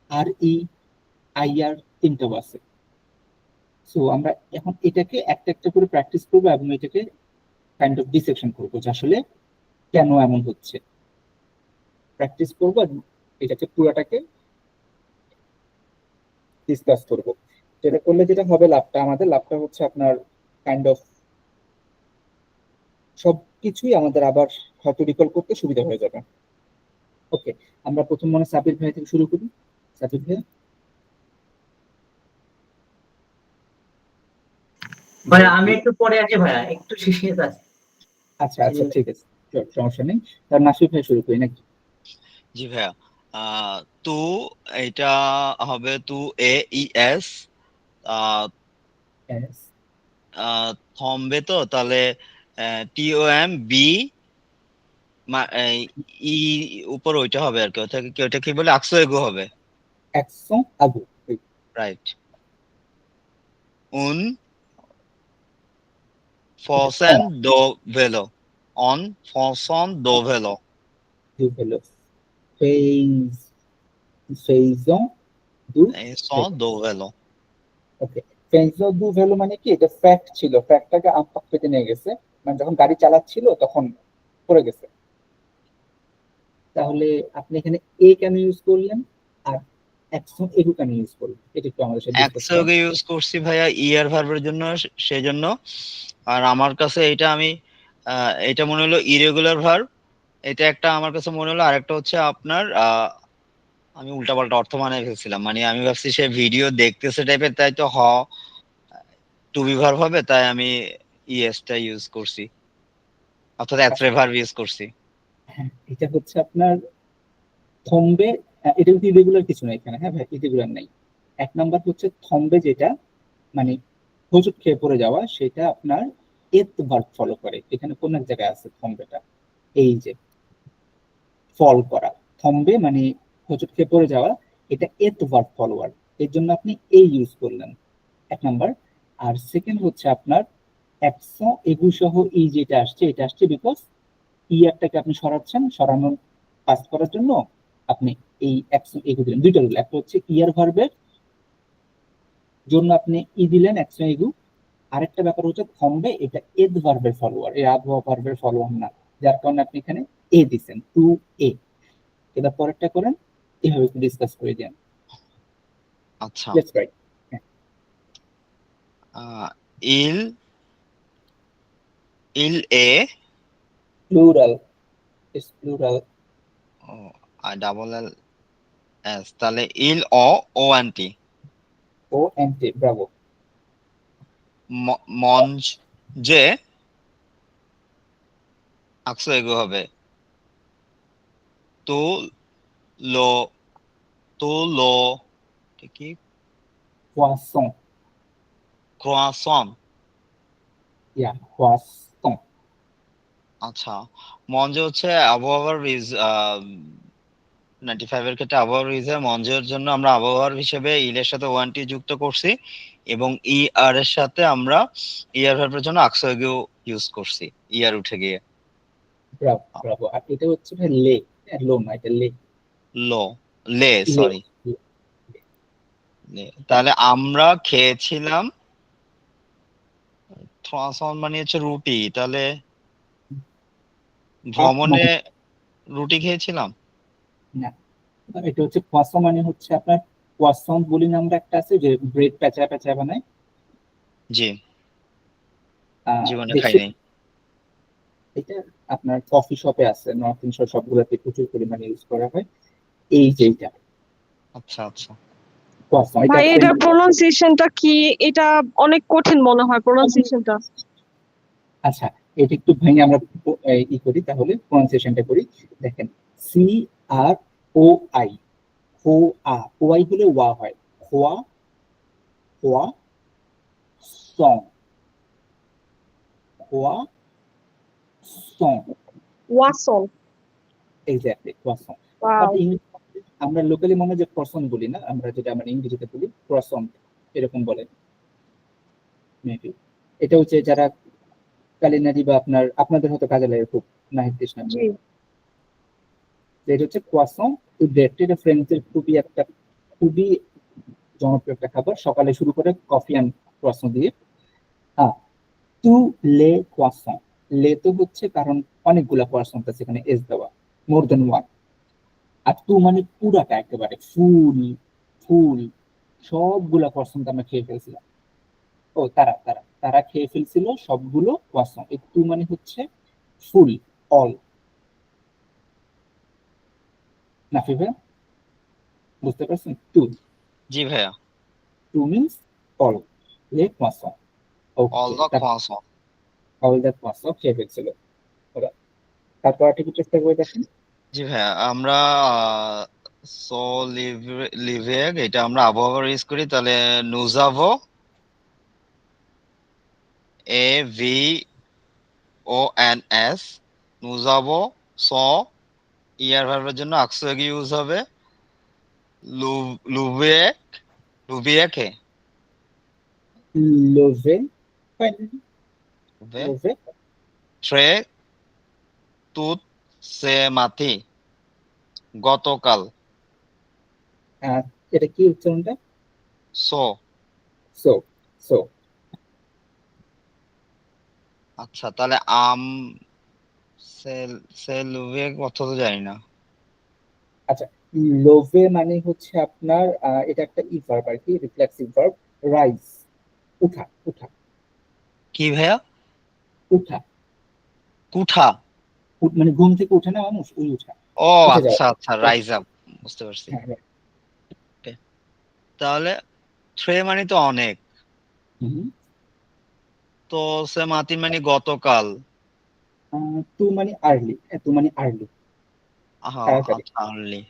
A: আর ই, আইআর তিনটাও আছে। সো আমরা এখন এটাকে একটা একটা করে প্র্যাকটিস করবো এবং এটাকে কাইন্ড অফ ডিসেকশন করবো যে আসলে কেন এমন হচ্ছে, প্র্যাকটিস করবো এবং এটাকে পুরাটাকে ডিসকাস করবো। যেটা করলে যেটা হবে, লাভটা আমাদের লাভটা হচ্ছে আপনার কাইন্ড অফ সবকিছুই আমাদের আবার হয়তো রিকল করতে সুবিধা হয়ে যাবে। ওকে, আমরা প্রথম মনে সাবির ভাই থেকে শুরু করি। সাবির ভাই।
E: ভাইয়া আমি একটু পরে আছি ভাইয়া, একটু শেষে আছি।
A: আচ্ছা আচ্ছা, ঠিক আছে, সমস্যা নেই। তার নাসির ভাই শুরু করি নাকি?
C: জি ভাইয়া। তু, এটা হবে তু, এ ই এস।
A: Yes.
C: থমবে তো তাহলে টি ও এম বি, ই উপর ওইটা হবে আর কি, ওটা কি বলে, আকসো এগো হবে।
A: Action ago.
C: রাইট। উন ফসেন দো ভেলো, অন ফসন দো ভেলো।
A: Develop. Phase. Phase do.
C: সন দো ভেলো।
A: ওকে, ফেন্স ডু ভ্যালু মানে কি, এটা ফ্যাক্ট ছিল, ফ্যাক্টটাকে আমপাক পেতে নিয়ে গেছে, মানে যখন গাড়ি চালাচ্ছিল তখন পড়ে গেছে। তাহলে আপনি এখানে এ কেন ইউজ করলেন আর অ্যাকশন এগু কেন ইউজ করলেন, এটা একটু আমাদের সাথে ডিসকাস করেন।
C: একসঙ্গে ইউজ করছি ভাইয়া ইয়ার ভার্বের জন্য, সেজন্য। আর আমার কাছে এটা মনে হলো ইরেগুলার ভার্ব, এটা একটা আমার কাছে মনে হলো। আরেকটা হচ্ছে আপনার আমি উল্টাপাল্টা অর্থ বানিয়ে ফেলছিলাম, মানে আমি ভাবছি সে ভিডিও দেখতেছে টাইপের, তাই তো টু বি ভার্ব হবে, তাই আমি ইএসটা ইউজ করছি, অর্থাৎ এত্রে ভার্ব ইউজ করছি।
A: হ্যাঁ, এটা হচ্ছে আপনার থম্বে, এটা কিন্তু ইরেগুলার কিছু নাই এখানে। হ্যাঁ ভাই, ইরেগুলার নাই। এক নাম্বার হচ্ছে থম্বে, যেটা মানে হোঁচট খেয়ে পড়ে যাওয়া, সেটা আপনার এত ভার্ব ফলো করে। এখানে কোন এক জায়গায় আছে থম্বেটা, এই যে ফল করা, থম্বে মানে হোঁচট খেয়ে পড়ে যাওয়া, এটা এত ভার্ব ফলোয়ার, এর জন্য আপনি এই ইউজ করলেন, এক নাম্বার। আর সেকেন্ড হচ্ছে আপনার একশো এগু সহ ই যেটা আসছে, এটা আসছে বিকজ ইয়ারটাকে আপনি সরাচ্ছেন, সরানোর পাস করার জন্য আপনি এই একশো এগু দিলেন। দুইটা রুল, একটা হচ্ছে ইয়ার ভার্বের জন্য আপনি ই দিলেন একশো এগু, আরেকটা ব্যাপার হচ্ছে থম্বে, এটা এদ ভার্বের ফলোয়ার, এই আবহাওয়া ভার্বের ফলোয়ার না, যার কারণে আপনি এখানে এ দিচ্ছেন, টু এ। এবার পরেরটা করেন, এভাবে একটু ডিসকাস করে দেন।
C: আচ্ছা।
A: Let's write.
C: ইল, ইল এ,
A: plural, it's plural.
C: Double L S, তাহলে ইল ও, O N T.
A: O N T, bravo.
C: মঞ্চ যে আকসো এগো হবে তো লো তো লো কি
A: croissant,
C: ক্রোয়াসন।
A: yeah, croissant.
C: আচ্ছা, মঞ্জে হচ্ছে আবহাওয়ার 95 এর ক্ষেত্রে আবহাওয়ার মঞ্জের জন্য আমরা আবহাওয়ার হিসেবে ইলের সাথে ওয়ানটি যুক্ত করছি এবং ই আর এর সাথে আমরা ইয়ার ভার্বের জন্য আকসোগিও ইউজ করছি ইয়ার উঠে গিয়ে।
A: Bravo, bravo. আর এটা হচ্ছে লে, লো না, এটা লে,
C: লো লে
A: লে,
C: সরি
A: লে।
C: তাহলে আমরা খেয়েছিলাম ক্রোয়াসন মানে হচ্ছে রুটি, তাহলে ভ্রমণে রুটি খেয়েছিলাম।
A: না, এটা হচ্ছে croissant মানে হচ্ছে আপনার croissant বলি না আমরা, একটা আছে যে ব্রেড প্যাঁচা প্যাঁচা বানায়,
C: জি, জীবনে
A: দেশে
C: খাইনি।
A: এটা আপনার কফি শপে আছে, নর্থ ইন্ডিয়ার সবগুলোতে প্রচুর পরিমাণে ইউজ করা হয় এই যে এটা
C: আচ্ছা আচ্ছা,
A: croissant।
D: ভাই
A: এটা
D: এটার প্রোনাউন্সিয়েশনটা কি? এটা অনেক কঠিন মনে হয় প্রোনাউন্সিয়েশনটা।
A: আচ্ছা, এটা একটু ভেঙে আমরা ই করি, তাহলে প্রনাউন্সিয়েশনটা করি। দেখেন, সি আর ও আই, খোয়া, খোয়াই হলে ওয়া হয়, খোয়া, খোয়া, সং, খোয়া, সং,
D: ওয়াসল।
A: এক্স্যাক্টলি ক্রসন।
D: ওয়াও।
A: আমরা লোকালি মনে হয় যে ক্রসন বলি না, আমরা যেটা আমরা ইংরেজিতে বলি ক্রসন এরকম বলে মেবি। এটা হচ্ছে যারা কালিনারি বা আপনাদের হয়তো কাজে লাগে খুব, নাহিদ কৃষ্ণ।
D: জি।
A: এটা হচ্ছে ক্রসন, এটা ফ্রেঞ্চের খুবই জনপ্রিয় একটা খাবার, সকালে শুরু করে কফি অ্যান্ড ক্রসন দিয়ে। হ্যাঁ, টু লে ক্রসন, লে তো হচ্ছে কারণ অনেকগুলা ক্রসন আছে এখানে এস দেওয়া, মোর দেন ওয়ান। আর টু মানে পুরাটা একেবারে ফুল ফুল, সবগুলা ক্রসন আমরা খেয়ে ফেলছিলাম। ও তারা তারা তারা খেয়ে ফেলছিল সবগুলো ক্রসন। এই টু মানে হচ্ছে ফুল, অল। নাফি ভাই বুঝতে পারছেন? টু,
C: জি ভাইয়া,
A: টু মিনস অল, লে ক্রসন।
C: All the croissant.
A: All that croissant খেয়ে ফেলছিল ওরা। তারপর একটু চেষ্টা করে দেখেন।
C: জি ভাইয়া, আমরা সো লিভেগ এটা আমরা আবহাওয়ার ইউজ করি, তাহলে নুজাভো A V O N S, নুজাভো স ইয়ার ভার্বের জন্য আকসোগি ইউজ হবে লুভিয়েক, লুভিয়েকে
A: লোভে, লোভে,
C: ট্রে তুত সে মাতি গতকাল
A: এটা কি উচ্চারণটা?
C: সো।
A: So, so.
C: আচ্ছা, তাহলে সে লুভিয়েক অর্থ তো জানি না।
A: আচ্ছা, লোভে মানে হচ্ছে আপনার এটা একটা ই ভার্ব আর কি, রিফ্লেক্সিভ ভার্ব, রাইজ, উঠা, উঠা,
C: কি ভাইয়া?
A: উঠা,
C: কুঠা?
A: মানে ঘুম থেকে উঠে না মানুষ, ওই উঠা,
C: ও
A: উঠে
C: আচ্ছা
A: যাওয়া।
C: আচ্ছা, রাইজ আপ, বুঝতে পারছি।
A: হ্যাঁ, হ্যাঁ।
C: তাহলে থ্রে মানে তো অনেক,
A: হুম।
C: তো সে মাতিন মানে গতকাল।
A: টু মানে আর্লি, টু মানে আর্লি, তাড়াতাড়ি।
C: আচ্ছা early।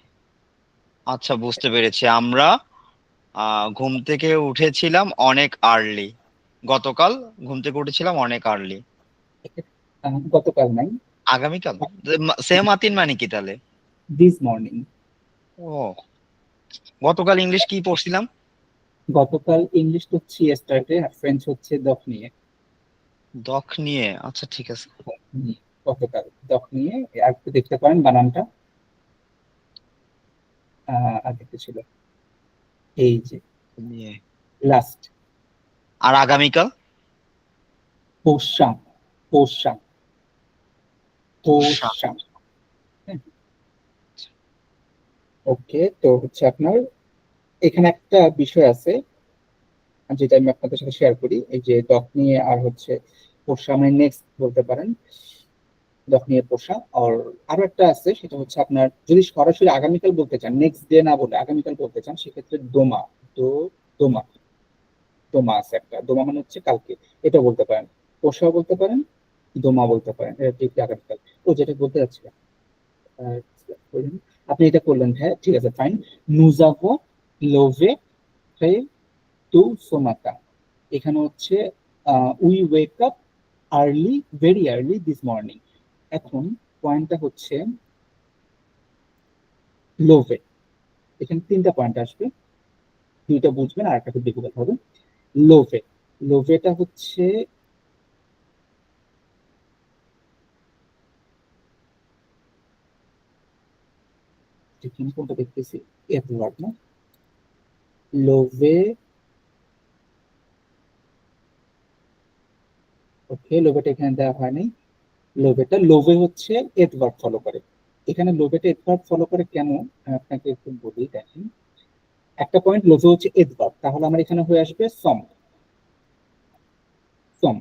C: আচ্ছা, বুঝতে পেরেছি। আমরা ঘুম থেকে উঠেছিলাম অনেক আর্লি, গতকাল ঘুম থেকে উঠেছিলাম অনেক আর্লি।
A: গতকাল নাই,
C: আগামীকাল সে মাতিন মানে কি তাহলে?
A: This morning.
C: ও, গতকাল ইংলিশ কি পড়ছিলাম?
A: গতকাল ইংলিশ হচ্ছে ইয়েস্টারডে, আর ফ্রেঞ্চ হচ্ছে দখ নিয়ে।
C: দখ নিয়ে, আচ্ছা ঠিক আছে।
A: গতকাল দখ নিয়ে, আর একটু দেখতে পারেন বানানটা, আগে তো ছিল এই যে
C: নিয়ে।
A: লাস্ট।
C: আর আগামীকাল?
A: পোশাক, পোশাক, পোশাক। ওকে, তো হচ্ছে আপনার এখানে একটা বিষয় আছে যেটা আমি আপনাদের সাথে শেয়ার করি, এই যে দখ নিয়ে আর হচ্ছে পোষা, মানে নেক্সট বলতে পারেন, দখ নিয়ে পোষা। আর আরো একটা আছে, সেটা হচ্ছে আপনার যদি সরাসরি আগামীকাল বলতে চান, নেক্সট ডে না বলে আগামীকাল বলতে চান, সেক্ষেত্রে দোমা, দোমা। দোমা আছে একটা, দোমা মানে হচ্ছে কালকে, এটা বলতে পারেন, পোষা বলতে পারেন, দোমা বলতে পারেন, এটা ঠিক আগামীকাল। ও যেটা বলতে যাচ্ছিলাম, আহ, আপনি এটা করলেন, হ্যাঁ ঠিক আছে ফাইন। নুজাভো লোভে হে টু সোমাতা, এখানে হচ্ছে we wake up early, very early this morning. এখন পয়েন্টটা হচ্ছে লোভে, এখানে তিনটা পয়েন্ট আসবে, দুইটা বুঝবেন আর একটা খুব ডিফিকাল্ট হবে। লোভে, লোভেটা হচ্ছে এখানে কোনটা দেখতেছি, এত ওয়ার্ড না, লোভে, ওকে লোভেটা এখানে দেওয়া হয়নি। লোভেটা, লোভে হচ্ছে এডভার্ব ফলো করে, এখানে লোভেটা এডভার্ব ফলো করে কেন আপনাকে একটু বলি, দেখেন একটা পয়েন্ট, লোভে হচ্ছে এডভার্ব, তাহলে আমার এখানে হয়ে আসবে সম, সম,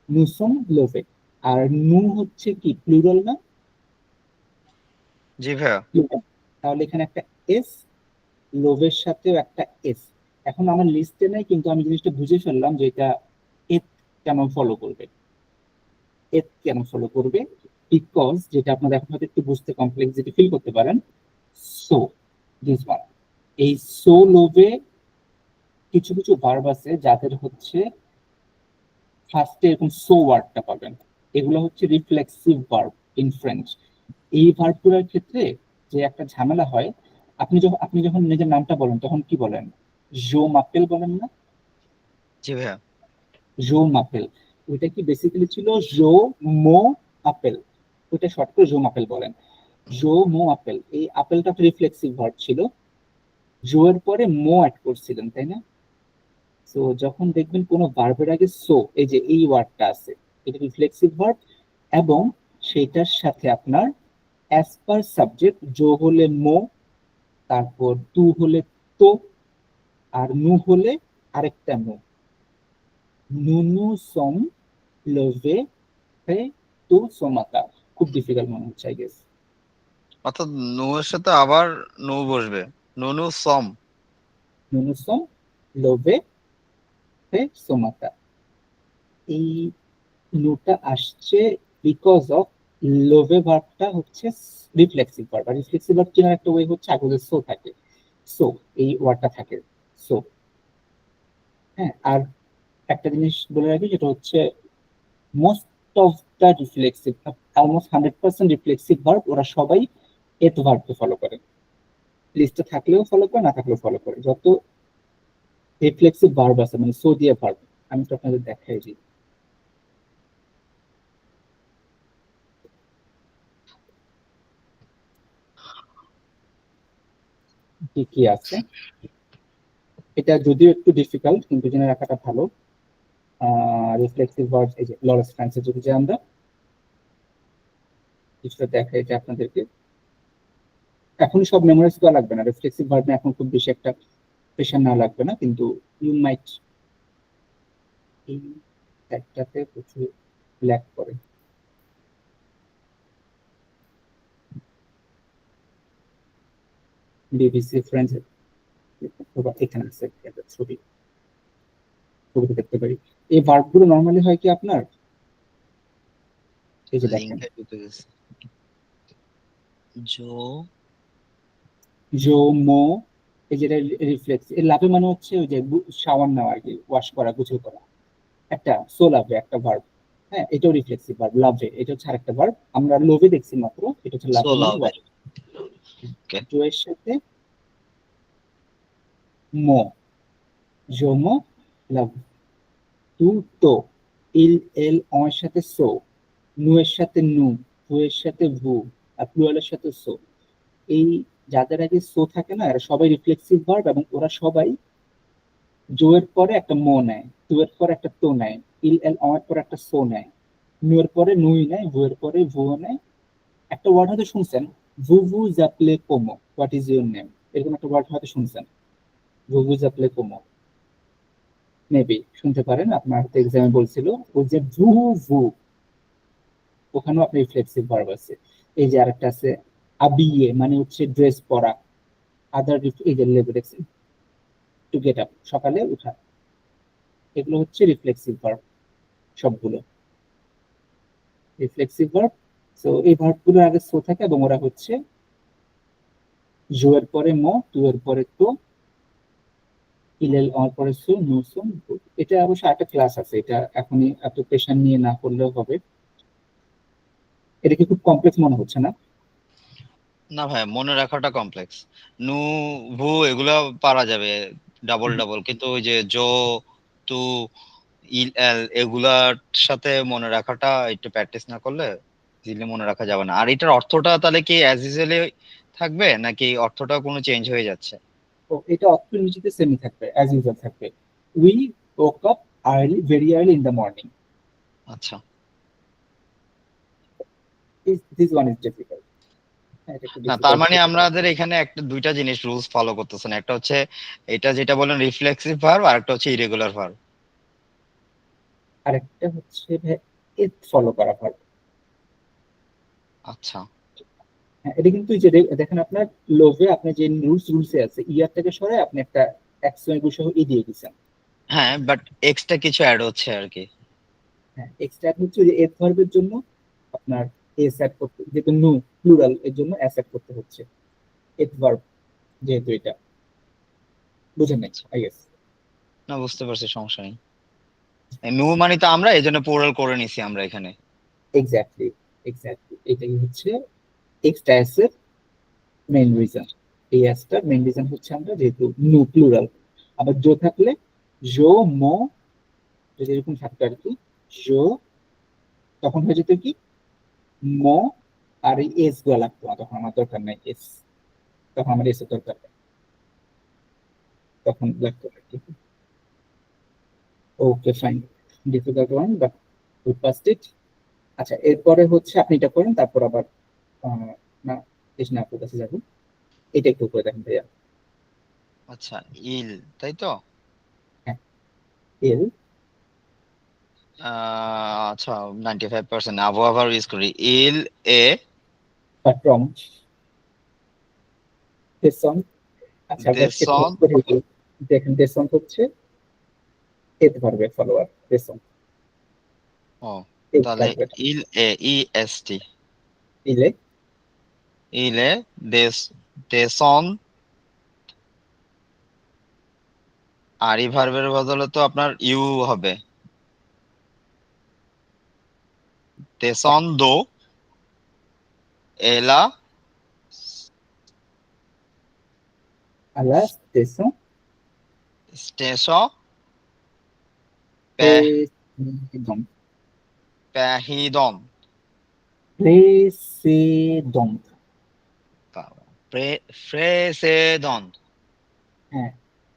A: নুসম লোভে। আর নু হচ্ছে কি প্লুরাল না,
C: জি ভাইয়া।
A: plural। তাহলে এখানে একটা এস, লোভের সাথেও একটা এস। এখন আমার লিস্টে নেই কিন্তু আমি জিনিসটা বুঝে ফেললাম যে এটা এত কেন ফলো করবে, এত কেন ফলো করবে, বিকজ যেটা আপনাদের এখন হয়তো একটু বুঝতে কমপ্লেক্সিটি ফিল করতে পারেন, সো দিস ওয়ান, এই সো লোভে কিছু কিছু ভার্ব আছে যাদের হচ্ছে ফার্স্টে এরকম সো ওয়ার্ডটা পাবেন, এগুলো হচ্ছে রিফ্লেক্সিভ ভার্ব ইন ফ্রেঞ্চ। এই ভার্বগুলোর ক্ষেত্রে যে একটা ঝামেলা হয়, আপনি যখন নিজের নামটা বলেন তখন কি বলেন, জো মাপেল বলেন না,
C: জি ভাইয়া।
A: জো মাপেল, ওইটা কি বেসিক্যালি ছিল জো মো আপেল, ওইটা শর্ট করে জো মাপেল বলেন। জো মো আপেল, এই আপেলটা রিফ্লেক্সিভ ভার্ব ছিল, জো এর পরে মো অ্যাড করছিলেন তাই না। তো যখন দেখবেন কোনো ভার্বের আগে সো, এই যে এই ওয়ার্ডটা আছে, এটা রিফ্লেক্সিভ ভার্ব, এবং সেটার সাথে আপনার অ্যাজ পার সাবজেক্ট, জো হলে মো, তারপর তু হলে তো, আর নু হলে আরেকটা নু, নুনু সম লোভে হে তু সোমাতা। খুব ডিফিকাল্ট মনে হচ্ছে আই গেস।
C: অর্থাৎ নো এর সাথে আবার নো বসবে, নুনু সম।
A: নুনু সম লোভে হে সোমাতা, এই নুটা আসছে বিকজ অফ লোভে ভার্বটা হচ্ছে রিফ্লেক্সিভ ভার্ব, আর রিফ্লেক্সিভ ভার্ব চেনার একটা ওয়ে হচ্ছে আগে যে সো থাকে, সো এই ওয়ার্ডটা থাকে সো। হ্যাঁ, আর একটা জিনিস বলে রাখি, যেটা হচ্ছে most of the reflexive, almost 100% reflexive verb ওরা সবাই এত ভার্বকে ফলো করে, লিস্টে থাকলেও ফলো করে, না থাকলেও ফলো করে। যত রিফ্লেক্সিভ ভার্ব আছে মানে সো দিয়ে ভার্ব, আমি তো আপনাদের দেখাই দিই কি কি আছে। এটা যদিও একটু ডিফিকাল্ট কিন্তু জেনে রাখাটা ভালো। রিফ্লেক্সিভ ভার্ব, এই যে লরেন্স ফ্রান্সের যদি যে আমরা কিছুটা দেখাই যে আপনাদেরকে, এখন সব মেমোরাইজ করা লাগবে না, রিফ্লেক্সিভ ভার্ব এখন খুব বেশি একটা প্রেশার না লাগবে না, কিন্তু ইউ মাইট এই একটাতে প্রচুর ল্যাক করে। বিবিসি ফ্রেন্ডস, এখানে আছে একটা ছবি, ছবিতে দেখতে পারি। এই ভার্ব গুলো নর্মালি হয় কি আপনার, এই যে দেখেন,
C: লিংকে ঢুকে গেছে। জো
A: জো মো, এই যেটা রিফ্লেক্স, এর লাভে মানে হচ্ছে ওই যে শাওয়ার নেওয়া আর কি, ওয়াশ করা, গোসল করা, একটা সো লাভে একটা ভার্ব। হ্যাঁ, এটাও রিফ্লেক্সিভ ভার্ব, লাভে এটা হচ্ছে আরেকটা ভার্ব, আমরা লোভে দেখছি মাত্র, এটা হচ্ছে
C: সো
A: লাভে মানে
C: লাভ।
A: ওয়াশ।
C: ওকে।
A: জো এর সাথে মো, জোমো লাভ, তু তো, ইল এল অ এর সাথে সো, নু এর সাথে নু, ভু এর সাথে ভু, আর প্লুরালের সাথে সো। এই যাদের আগে সো থাকে না, এরা সবাই রিফ্লেক্সিভ ভার্ব, এবং ওরা সবাই জো এর পরে একটা মো নেয়, তু এর পরে একটা তো নেয়, ইল এল অ এর পরে একটা সো নেয়, নু এর পরে নুই নেয়, ভু এর পরে ভুও নেয়। একটা ওয়ার্ড হয়তো শুনছেন, ভু ভু জাপলে কোমো, হোয়াট ইজ ইউর নেম, এরকম একটা ওয়ার্ড হয়তো শুনছেন, ভু ভু জাপলে কোমো, মেবি শুনতে পারেন, আপনার হয়তো এক্সামে বলছিল। ওই যে ভু ভু, ওখানেও আপনার রিফ্লেক্সিভ ভার্ব আছে। এই যে আরেকটা আছে আবিয়ে, মানে হচ্ছে ড্রেস পরা, আদার, এই যে লেবে দেখছেন, টু গেট আপ, সকালে উঠা, এগুলো হচ্ছে রিফ্লেক্সিভ ভার্ব সবগুলো রিফ্লেক্সিভ ভার্ব। সো এই ভার্বগুলো আগে সো থাকে এবং ওরা হচ্ছে জো এর পরে ম, টু এর পরে তো, ইলেল অর পরে সো, নো সো। এটা অবশ্য একটা ক্লাস আছে, এটা এখনই এত প্রেশার নিয়ে না করলেও হবে। এটা কি খুব কমপ্লেক্স মনে হচ্ছে না?
C: না ভাই, মনে রাখাটা কমপ্লেক্স। নু, ভু এগুলা পারা যাবে ডাবল ডাবল, কিন্তু ওই যে জো, তু, ইল, এল এগুলার সাথে মনে রাখাটা একটু প্র্যাকটিস না করলে ইজিলি মনে রাখা যাবে না। আর এটার অর্থটা তাহলে কি অ্যাজ ইউজুয়ালি থাকবে নাকি অর্থটা কোনো চেঞ্জ হয়ে যাচ্ছে?
A: তো এটা অর্থ নিচেতে সেমই থাকবে, অ্যাজ ইউজুয়াল থাকবে। We woke up early, very early in the morning.
C: আচ্ছা,
A: This one is difficult. এটা একটু
C: না তার
A: difficult
C: মানে
A: ছিল।
C: আমাদের এখানে একটা দুইটা জিনিস রুলস ফলো করতেছেন, একটা হচ্ছে এটা যেটা বলেন রিফ্লেক্সিভ ভার্ব, আর একটা হচ্ছে ইরেগুলার ভার্ব।
A: আরেকটা হচ্ছে এত ফলো করা ভার্ব।
C: আচ্ছা,
A: হ্যাঁ, এটা কিন্তু এই যে দেখেন আপনার লোভে আপনি যে রুলসে আছে ইয়ারটাকে সরায় আপনি একটা এক্সপ্লেন সহ ই দিয়ে দিয়েছেন।
C: হ্যাঁ, বাট এক্সট্রা কিছু অ্যাড হচ্ছে আর কি।
A: হ্যাঁ, এক্সট্রা হচ্ছে যে এত ভার্বের জন্য আপনার এস অ্যাড করতে, যেহেতু নু প্লুরাল এর জন্য এস অ্যাড করতে হচ্ছে এত ভার্ব, যেহেতু এটা বুঝেন নাই আই গেস।
C: না, বুঝতে পারছি, সমস্যা নেই। নু মানে তো আমরা এই জন্য প্লুরাল করে নিছি আমরা এখানে।
A: এক্স্যাক্টলি, এক্স্যাক্টলি এটাই হচ্ছে এক্সট্রা এস এর মেইন রিজন। এই এসটার মেইন রিজন হচ্ছে আমরা যেহেতু নু প্লুরাল, আবার জো থাকলে জো মো যদি এরকম থাকতো আর কি, জো তখন হয়ে যেত কি মো, আর এই এস গুলো লাগতো না, তখন আমার দরকার নাই এস, তখন আমার এস এর দরকার নেই, তখন লাগতো আর কি। Okay fine, difficult one but we passed it. আচ্ছা এরপরে হচ্ছে আপনি এটা করেন, তারপর আবার না কৃষ্ণ আপুর কাছে যাবো। এটা একটু করে দেখেন ভাইয়া।
C: আচ্ছা, ইল, তাই তো?
A: হ্যাঁ, এল
C: আচ্ছা, 95% আবহাওয়া ভার্ব ইউজ করি। ইল, এ,
A: ফ্রম, দেশন। আচ্ছা আমরা এটা
C: দেশন।
A: করে দিই। দেখেন দেশন হচ্ছে এত ভার্বের ফলোয়ার দেশন,
C: ও,
A: এই
C: তাহলে
A: ভার্বের
C: ইল, এ, ই, এস, টি।
A: ইলে
C: ইলে, দেশ, দেশন। আর এই ভার্বের বদলে তো আপনার ইউ হবে। দেশন দো, এলা,
A: আলাস দেশন
C: স্টেশন,
A: প্রেসিডম,
C: প্যাহিদন,
A: প্রেসিডম।
C: ফ্রেসেদন।
A: হ্যাঁ,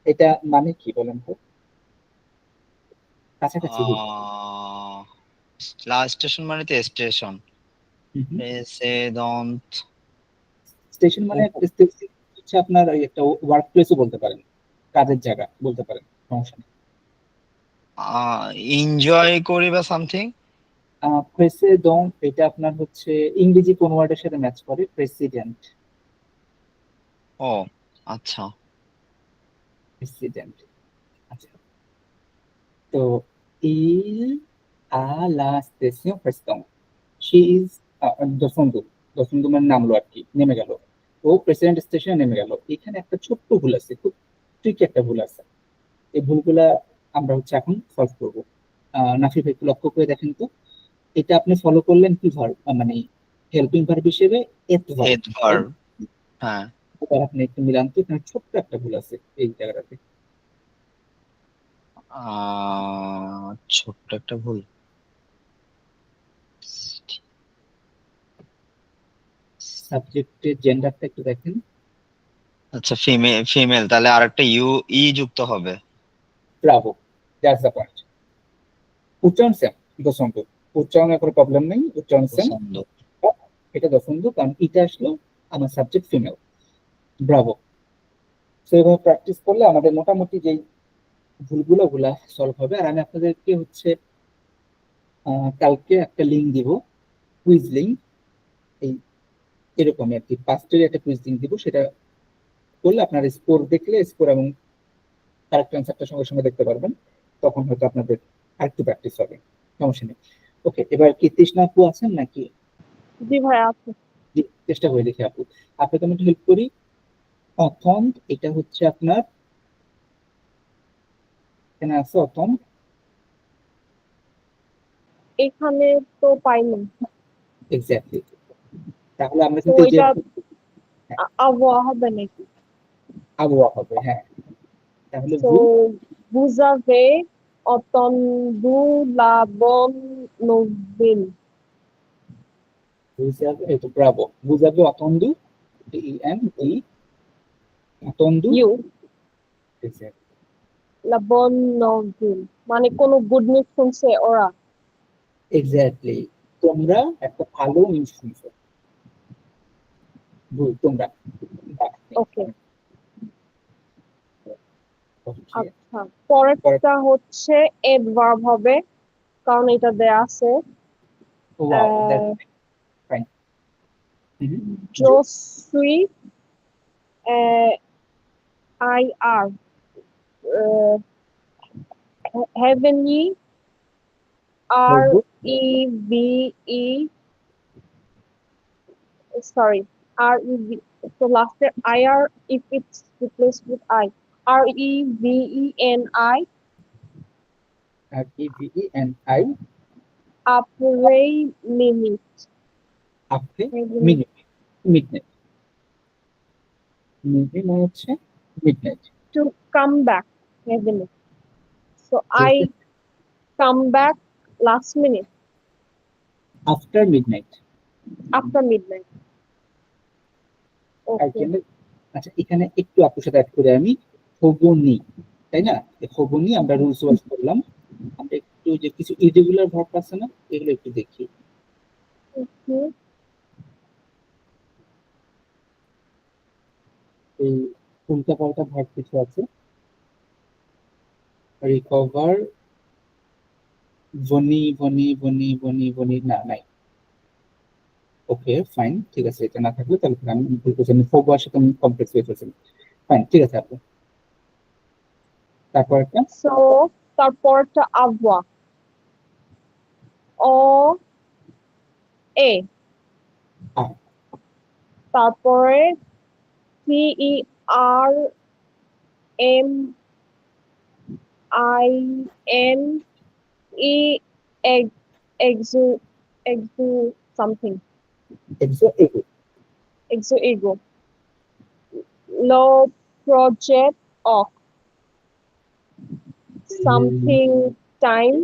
A: এটা মানে কি বলেন তো? কাছাকাছি কিন্তু।
C: লাস্ট স্টেশন মানে তো স্টেশন। প্রেসেদন।
A: স্টেশন মানে হচ্ছে আপনার ওই একটা ওয়ার্ক প্লেসও বলতে পারেন, কাজের জায়গা বলতে পারেন, সমস্যা নেই।
C: এনজয় করি বা সামথিং।
A: প্রেসিডম এটা আপনার হচ্ছে ইংরেজি কোন ওয়ার্ডের সাথে ম্যাচ করে? প্রেসিডেন্ট,
C: ও আচ্ছা,
A: প্রেসিডেন্ট। আচ্ছা, তো il a la station prestón, she is দোসন্দু, দোসন্দু মানে নামলো আর কি, নেমে গেল, ও প্রেসিডেন্ট স্টেশনে নেমে গেল। এখানে একটা ছোট্ট ভুল আছে, খুব ট্রিকি একটা ভুল আছে। এই ভুলগুলা আমরা হচ্ছে এখন সলভ করবো। নাফি ভাই একটু লক্ষ্য করে দেখেন তো, এটা আপনি ফলো করলেন কি ভার্ব, মানে হেল্পিং ভার্ব হিসেবে এত ভার্ব।
C: Add verb. হ্যাঁ,
A: এবার আপনি একটু মিলান তো, এখানে ছোট্ট একটা ভুল আছে এই জায়গাটাতে।
C: ছোট্ট একটা ভুল।
A: সাবজেক্টের জেন্ডারটা একটু দেখেন।
C: আচ্ছা, ফিমেল, ফিমেল, তাহলে আরেকটা ইউ, ই যুক্ত হবে।
A: Bravo, that's the point. উচ্চারণ সেম, দশন্দ, উচ্চারণে কোনো প্রবলেম নেই, উচ্চারণ সেম।
C: পছন্দ।
A: এটা দশন্দ কারণ এটা আসলো আমার সাবজেক্ট ফিমেল। ব্রাভো। তো এভাবে প্র্যাকটিস করলে আমাদের মোটামুটি যেই ভুলগুলো ওগুলা সলভ হবে। আর আমি আপনাদেরকে হচ্ছে কালকে একটা লিঙ্ক দিব, কুইজ লিঙ্ক, এই এরকমই আর কি, পাঁচটারই একটা কুইজ লিঙ্ক দিব। সেটা করলে আপনার স্কোর দেখলে স্কোর এবং কারেক্ট অ্যান্সারটা সঙ্গে সঙ্গে দেখতে পারবেন। তখন হয়তো আপনাদের আরেকটু প্র্যাকটিস হবে, সমস্যা নেই। ওকে, এবার কি তৃষ্ণা আপু আছেন নাকি?
D: জি ভাইয়া আছে।
A: জি, চেষ্টা করে দেখি আপু, আপনাকে আমি হেল্প করি। অথম, এটা হচ্ছে আপনার, এখানে আছে অথম।
D: এখানে তো পাইনি,
A: এক্স্যাক্টলি, তাহলে আমরা
D: তো
A: কিন্তু এই যে
D: এটা আবহাওয়া হবে নাকি?
A: আবহাওয়া হবে, হ্যাঁ। তাহলে
D: তো বুঝাবে অতন্দু লাবণ নবীন।
A: বুঝাবে, এই তো ব্রাভো, বুঝাবে অতন্দু, EN ই, অতন্দু,
D: ইউ
A: exactly,
D: লাবণ নবীন মানে কোনো গুড নিউজ শুনছে ওরা।
A: exactly, তোমরা একটা ভালো নিউজ শুনছো, তোমরা, বাহ,
D: ওকে,
A: okay,
D: আচ্ছা পরেরটা হচ্ছে এডভার্ব হবে, কারণ এটা দেয়া আছে।
A: wow, that's fine.
D: জোসুই আই আর heavenly R E B E, sorry, R-E-V. So last year IR, if it's replaced with I. REVENI,
A: REVENI,
D: April limit.
A: আপনি মিনিট, মিডনাইট, মিনিট মানে হচ্ছে midnight,
D: To come back, heavenly. So I come back last minute,
A: after midnight.
D: after midnight. Okay.
A: আচ্ছা, এখানে একটু আপুর সাথে অ্যাড করে আমি হবনি, তাই না? হবনি আমরা রুলস ওয়াইজ করলাম, আমরা একটু যে কিছু ইরেগুলার ভার্ব আছে না, এগুলো একটু দেখি।
D: Okay.
A: এই উল্টা পাল্টা ভার্ব কিছু আছে, রিকভার, বনি বনি বনি বনি বনি, না নাই। ওকে ফাইন, ঠিক আছে, এটা না থাকলে তাহলে আমি ভুল করছি, আমি হবার সাথে আমি কমপ্লেক্স হয়ে ফেলছি। ফাইন, ঠিক আছে আপু, তারপর একটা
D: So তারপরটা আবহাওয়া, ও এ,
A: আর,
D: তারপরে CERMIN exu something,
A: এক্সো এগো,
D: exo ego, low project of something time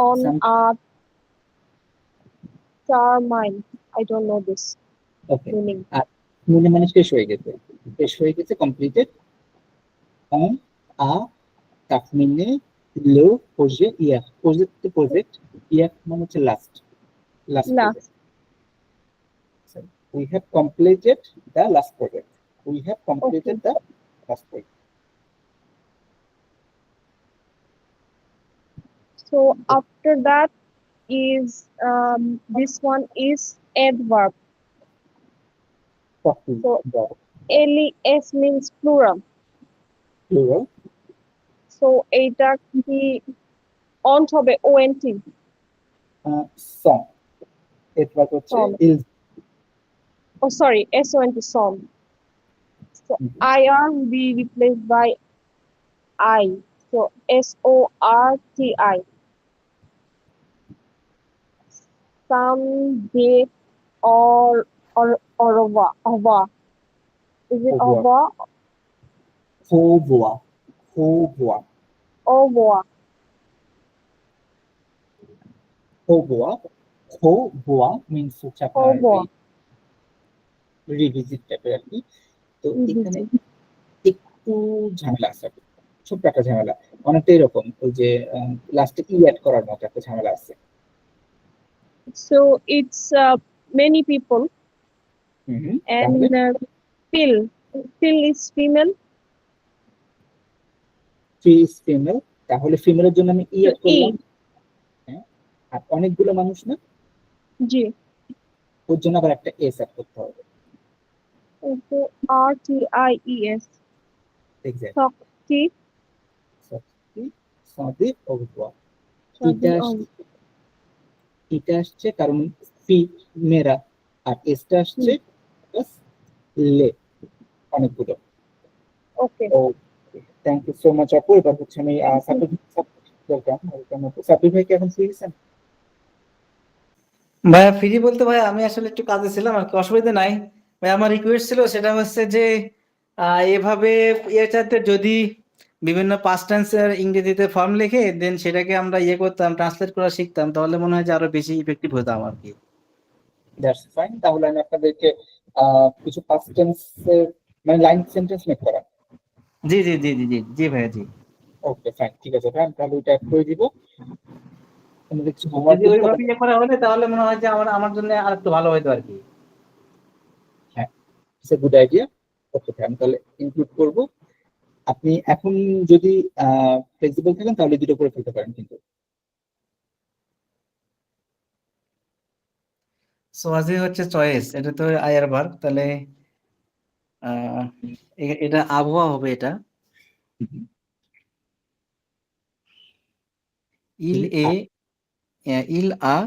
D: on a termine. I don't know this
A: okay,
D: meaning.
A: আর মনে মানে শেষ হয়ে গেছে, শেষ হয়ে গেছে, কমপ্লিটেড, অন আ তাকমিনে লো প্রজে yeah, project to project, yeah মানে হচ্ছে last, last
D: Last.
A: project. We have completed the last project. We have completed the last project.
D: So after that is this one is adverb. So LES means plural.
A: Plural.
D: So এটা কি অন্ট হবে ONT?
A: Song. Adverb হচ্ছে
D: Song.
A: is.
D: Oh sorry, SONT song. So IR will be replaced by I. So SORTI. Some date or ova. Is it ova?
A: Hovoa. Hovoa.
D: Ova.
A: Hovoa. Hovoa means হচ্ছে আপনার রিভিজিট টাইপের আর কি। তো এখানে একটু ঝামেলা আছে, ছোট্ট একটা ঝামেলা, অনেকটা এরকম ওই যে লাস্টে ই অ্যাড করার মতো একটা ঝামেলা আছে।
D: So it's many people. And pill is female.
A: She is female, তাহলে ফিমেলের জন্য আমি ই অ্যাড করলাম, আর অনেকগুলো মানুষ না,
D: জি,
A: ওর জন্য আবার একটা এস অ্যাড করতে হবে।
D: RTIES.
A: এক্স্যাক্টলি।
D: কি
A: সাদী সাদিক অবুয়া
D: সাদি
A: এটা আসছে কারণ ফি মেরা আর এসটা আসছে প্লাস লে অনেকগুলো।
D: ওকে
A: ও থ্যাংক ইউ সো মাচ আপু। এবার হচ্ছে আমি সাব্বির ভাই কি এখন ফ্রি আছেন?
B: ভাইয়া ফ্রি বলতে ভাই আমি আসলে একটু কাজে ছিলাম আর কি, অসুবিধা নাই ভাই। আমার রিকোয়েস্ট ছিল সেটা হচ্ছে যে এভাবে এটাতে যদি বিভিন্ন পাস্ট টেন্সের ইংরেজিতে ফর্ম লিখে দেন সেটাকে আমরা করতাম, ট্রান্সলেট করা শিখতাম, তাহলে মনে হয় যে আরো বেশি ইফেক্টিভ হতাম আর কি।
A: That's fine. তাহলে আমি আপনাদেরকে কিছু পাস্ট টেন্সের মানে লাইন সেন্টেন্স মেক করা।
B: জি জি জি জি জি জি ভাইয়া জি।
A: ওকে ফাইন, ঠিক আছে ভাই, আমি তাহলে ওইটা অ্যাড করে দিব। আমাদের কিছু হোমওয়ার্ক
B: যদি
A: দিতে
B: ওইভাবে
A: হবে।
B: করা হলে তাহলে মনে হয় যে আমার জন্য আর একটু ভালো হতো আর কি।
A: হ্যাঁ, ইটস এ গুড আইডিয়া। ওকে ভাই, আমি তাহলে ইনক্লুড করব। আপনি এখন যদি ফ্লেক্সিবল থাকেন তাহলে দুটো করে ফেলতে পারেন কিন্তু।
B: সো আজকে হচ্ছে চয়েস, এটা তো আয়ার ভার্ব, তাহলে এটা আবহাওয়া হবে। এটা ইল এ ইল আ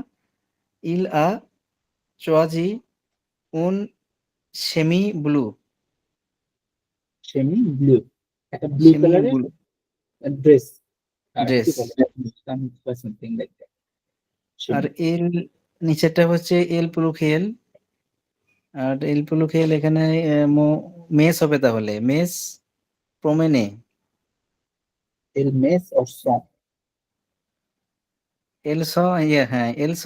B: ইল আ চোয়াজি উন সেমি ব্লু।
A: সেমি ব্লু, একটা ব্লু
B: সেমি
A: কালারের
B: ব্লু
A: ড্রেস
B: ড্রেস।
A: কি বলে সামথিং লাইক দ্যাট।
B: আর এল নিচেরটা হচ্ছে এল প্লুখেল। আর এল প্লুখেল এখানে মেস হবে, তাহলে মেস প্রমেনে।
A: এল মেস অর সং।
B: এলস হ্যাঁ এলস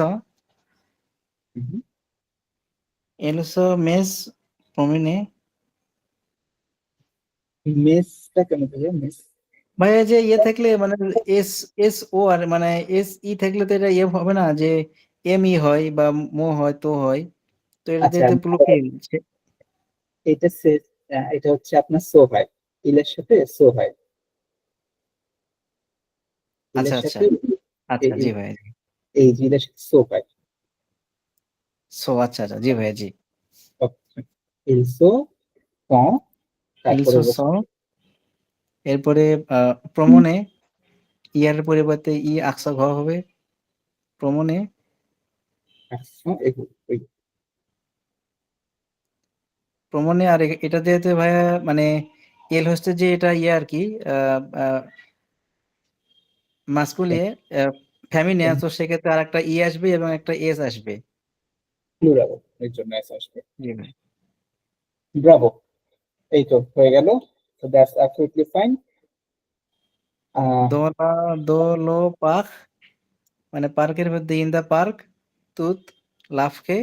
B: এলস মেস প্রমেনে।
A: মেসটা কেন ভাইয়া মেস?
B: ভাই এই যে থাকলে মানে এস এস ও আর মানে এস ই থাকলে তো এটা হবে না যে এম ই হয় বা মো হয় তো হয়, তো এটা
A: আচ্ছা,
B: যেহেতু প্লুরাল।
A: এটা এটা হচ্ছে আপনার সো হয়, ইলের সাথে সো হয়,
B: আচ্ছা
A: ইলের
B: আচ্ছা
A: সাথে
B: আচ্ছা জি ভাই।
A: এই যে ইলের সাথে সো হয়।
B: সো আচ্ছা আচ্ছা জি ভাই জি।
A: ইল সো কন, তারপরে
B: ইলসো স, এরপরে প্রমনে ইয়ার পরিবর্তে ই আকসা ঘ হবে প্রমনে। প্রমনে আর এটা যেহেতু ভাইয়া মানে এল হচ্ছে যে এটা আর কি মাস্কুলিয়ে ফ্যামিনে, তো সেক্ষেত্রে আর একটা ই আসবে এবং একটা এস আসবে।
A: প্লুরাল, এর জন্য এস আসবে।
B: জি ভাই।
A: ব্রাভো, এই তো হয়ে গেল। তো দ্যাটস অ্যাবসলিউটলি ফাইন।
B: দোলা দোলো পাখ মানে পার্কের মধ্যে ইন দা পার্ক তুত লাফকে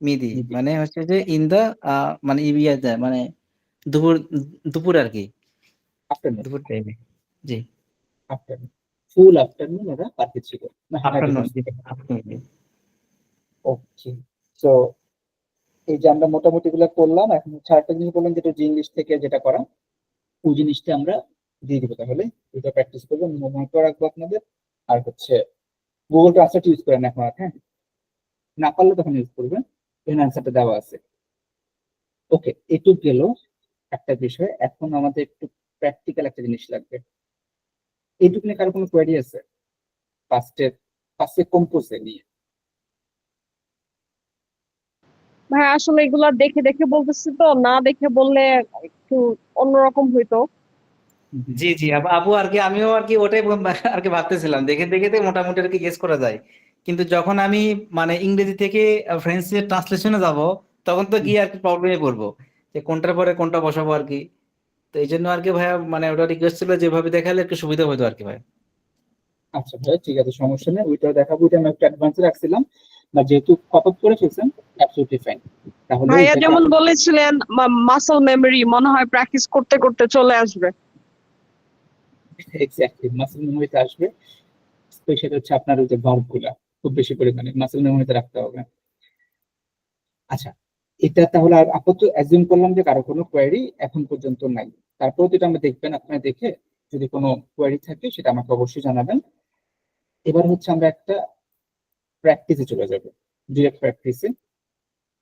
B: মিদি, মানে হচ্ছে যে ইন দা মানে ইবিয়া যায় মানে দুপুর দুপুর আর কি,
A: আফটারনুন,
B: দুপুর টাইমে। জি
A: আফটারনুন, ফুল আফটারনুন ওরা পার্কে ছিল না,
B: আফটারনুন।
A: হাঁটাহাঁটি। ওকে, সো এই যে আমরা মোটামুটি গুলো করলাম, এখন হচ্ছে আরেকটা জিনিস বললাম যেটা ইংলিশ থেকে যেটা করা, ওই জিনিসটা আমরা দিয়ে দিব। তাহলে এটা প্র্যাকটিস করবো, মনে করে রাখবো আপনাদের। আর হচ্ছে গুগল ট্রান্সলেট ইউজ করেন এখন আর, হ্যাঁ, না পারলে তখন ইউজ করবেন, এখানে অ্যান্সারটা দেওয়া আছে। ওকে, এটুক গেল একটা বিষয়। এখন আমাদের একটু প্র্যাকটিক্যাল একটা জিনিস লাগবে। এইটুকু নিয়ে কারো কোনো কোয়ারি আছে ফার্স্টে কম্পোজে নিয়ে?
D: ভাই আসলে এগুলা দেখে দেখে বলতেছি তো, না দেখে বললে একটু অন্যরকম হইতো।
B: জি জি আপু আর কি আমিও আর কি ওটাই আর কি ভাবতেছিলাম, দেখে দেখে তো মোটামুটি আর কি গেস করা যায়, কিন্তু যখন আমি মানে ইংরেজি থেকে ফ্রেঞ্চের ট্রান্সলেশনে যাব তখন তো গিয়ে আর কি প্রবলেমে পড়বো যে কোনটার পরে কোনটা বসাবো আর কি। তো এই জন্য আর কি ভাইয়া মানে ওটা রিকোয়েস্ট ছিল, যেভাবে দেখালে একটু সুবিধা হতো আর কি ভাই।
A: আচ্ছা ভাই, ঠিক আছে, সমস্যা নেই, ওইটাও দেখাবো। ওইটা আমি একটু অ্যাডভান্সে রাখছিলাম, বা যেহেতু পপ আপ করে ফেলছেন, অ্যাবসলিউটলি ফাইন। তাহলে
D: ভাইয়া
A: এটাকে
D: যেমন বলেছিলেন মাসল মেমরি মনে হয় প্র্যাকটিস করতে করতে চলে আসবে।
A: এক্স্যাক্টলি মাসেল মেমোরিতে আসবে। স্পেশালি হচ্ছে আপনার ওই যে ভার্ব গুলা খুব বেশি পরিমাণে মাসেল মেমোরিতে রাখতে হবে। আচ্ছা, এটা তাহলে আর আপাতত অ্যাজিউম করলাম যে কারো কোনো কোয়ারি এখন পর্যন্ত নাই। তারপরে তো এটা আমরা দেখবেন, আপনারা দেখে যদি কোনো কোয়ারি থাকে সেটা আমাকে অবশ্যই জানাবেন। এবার হচ্ছে আমরা একটা প্র্যাকটিসে চলে যাব, ডিরেক্ট প্র্যাকটিসে,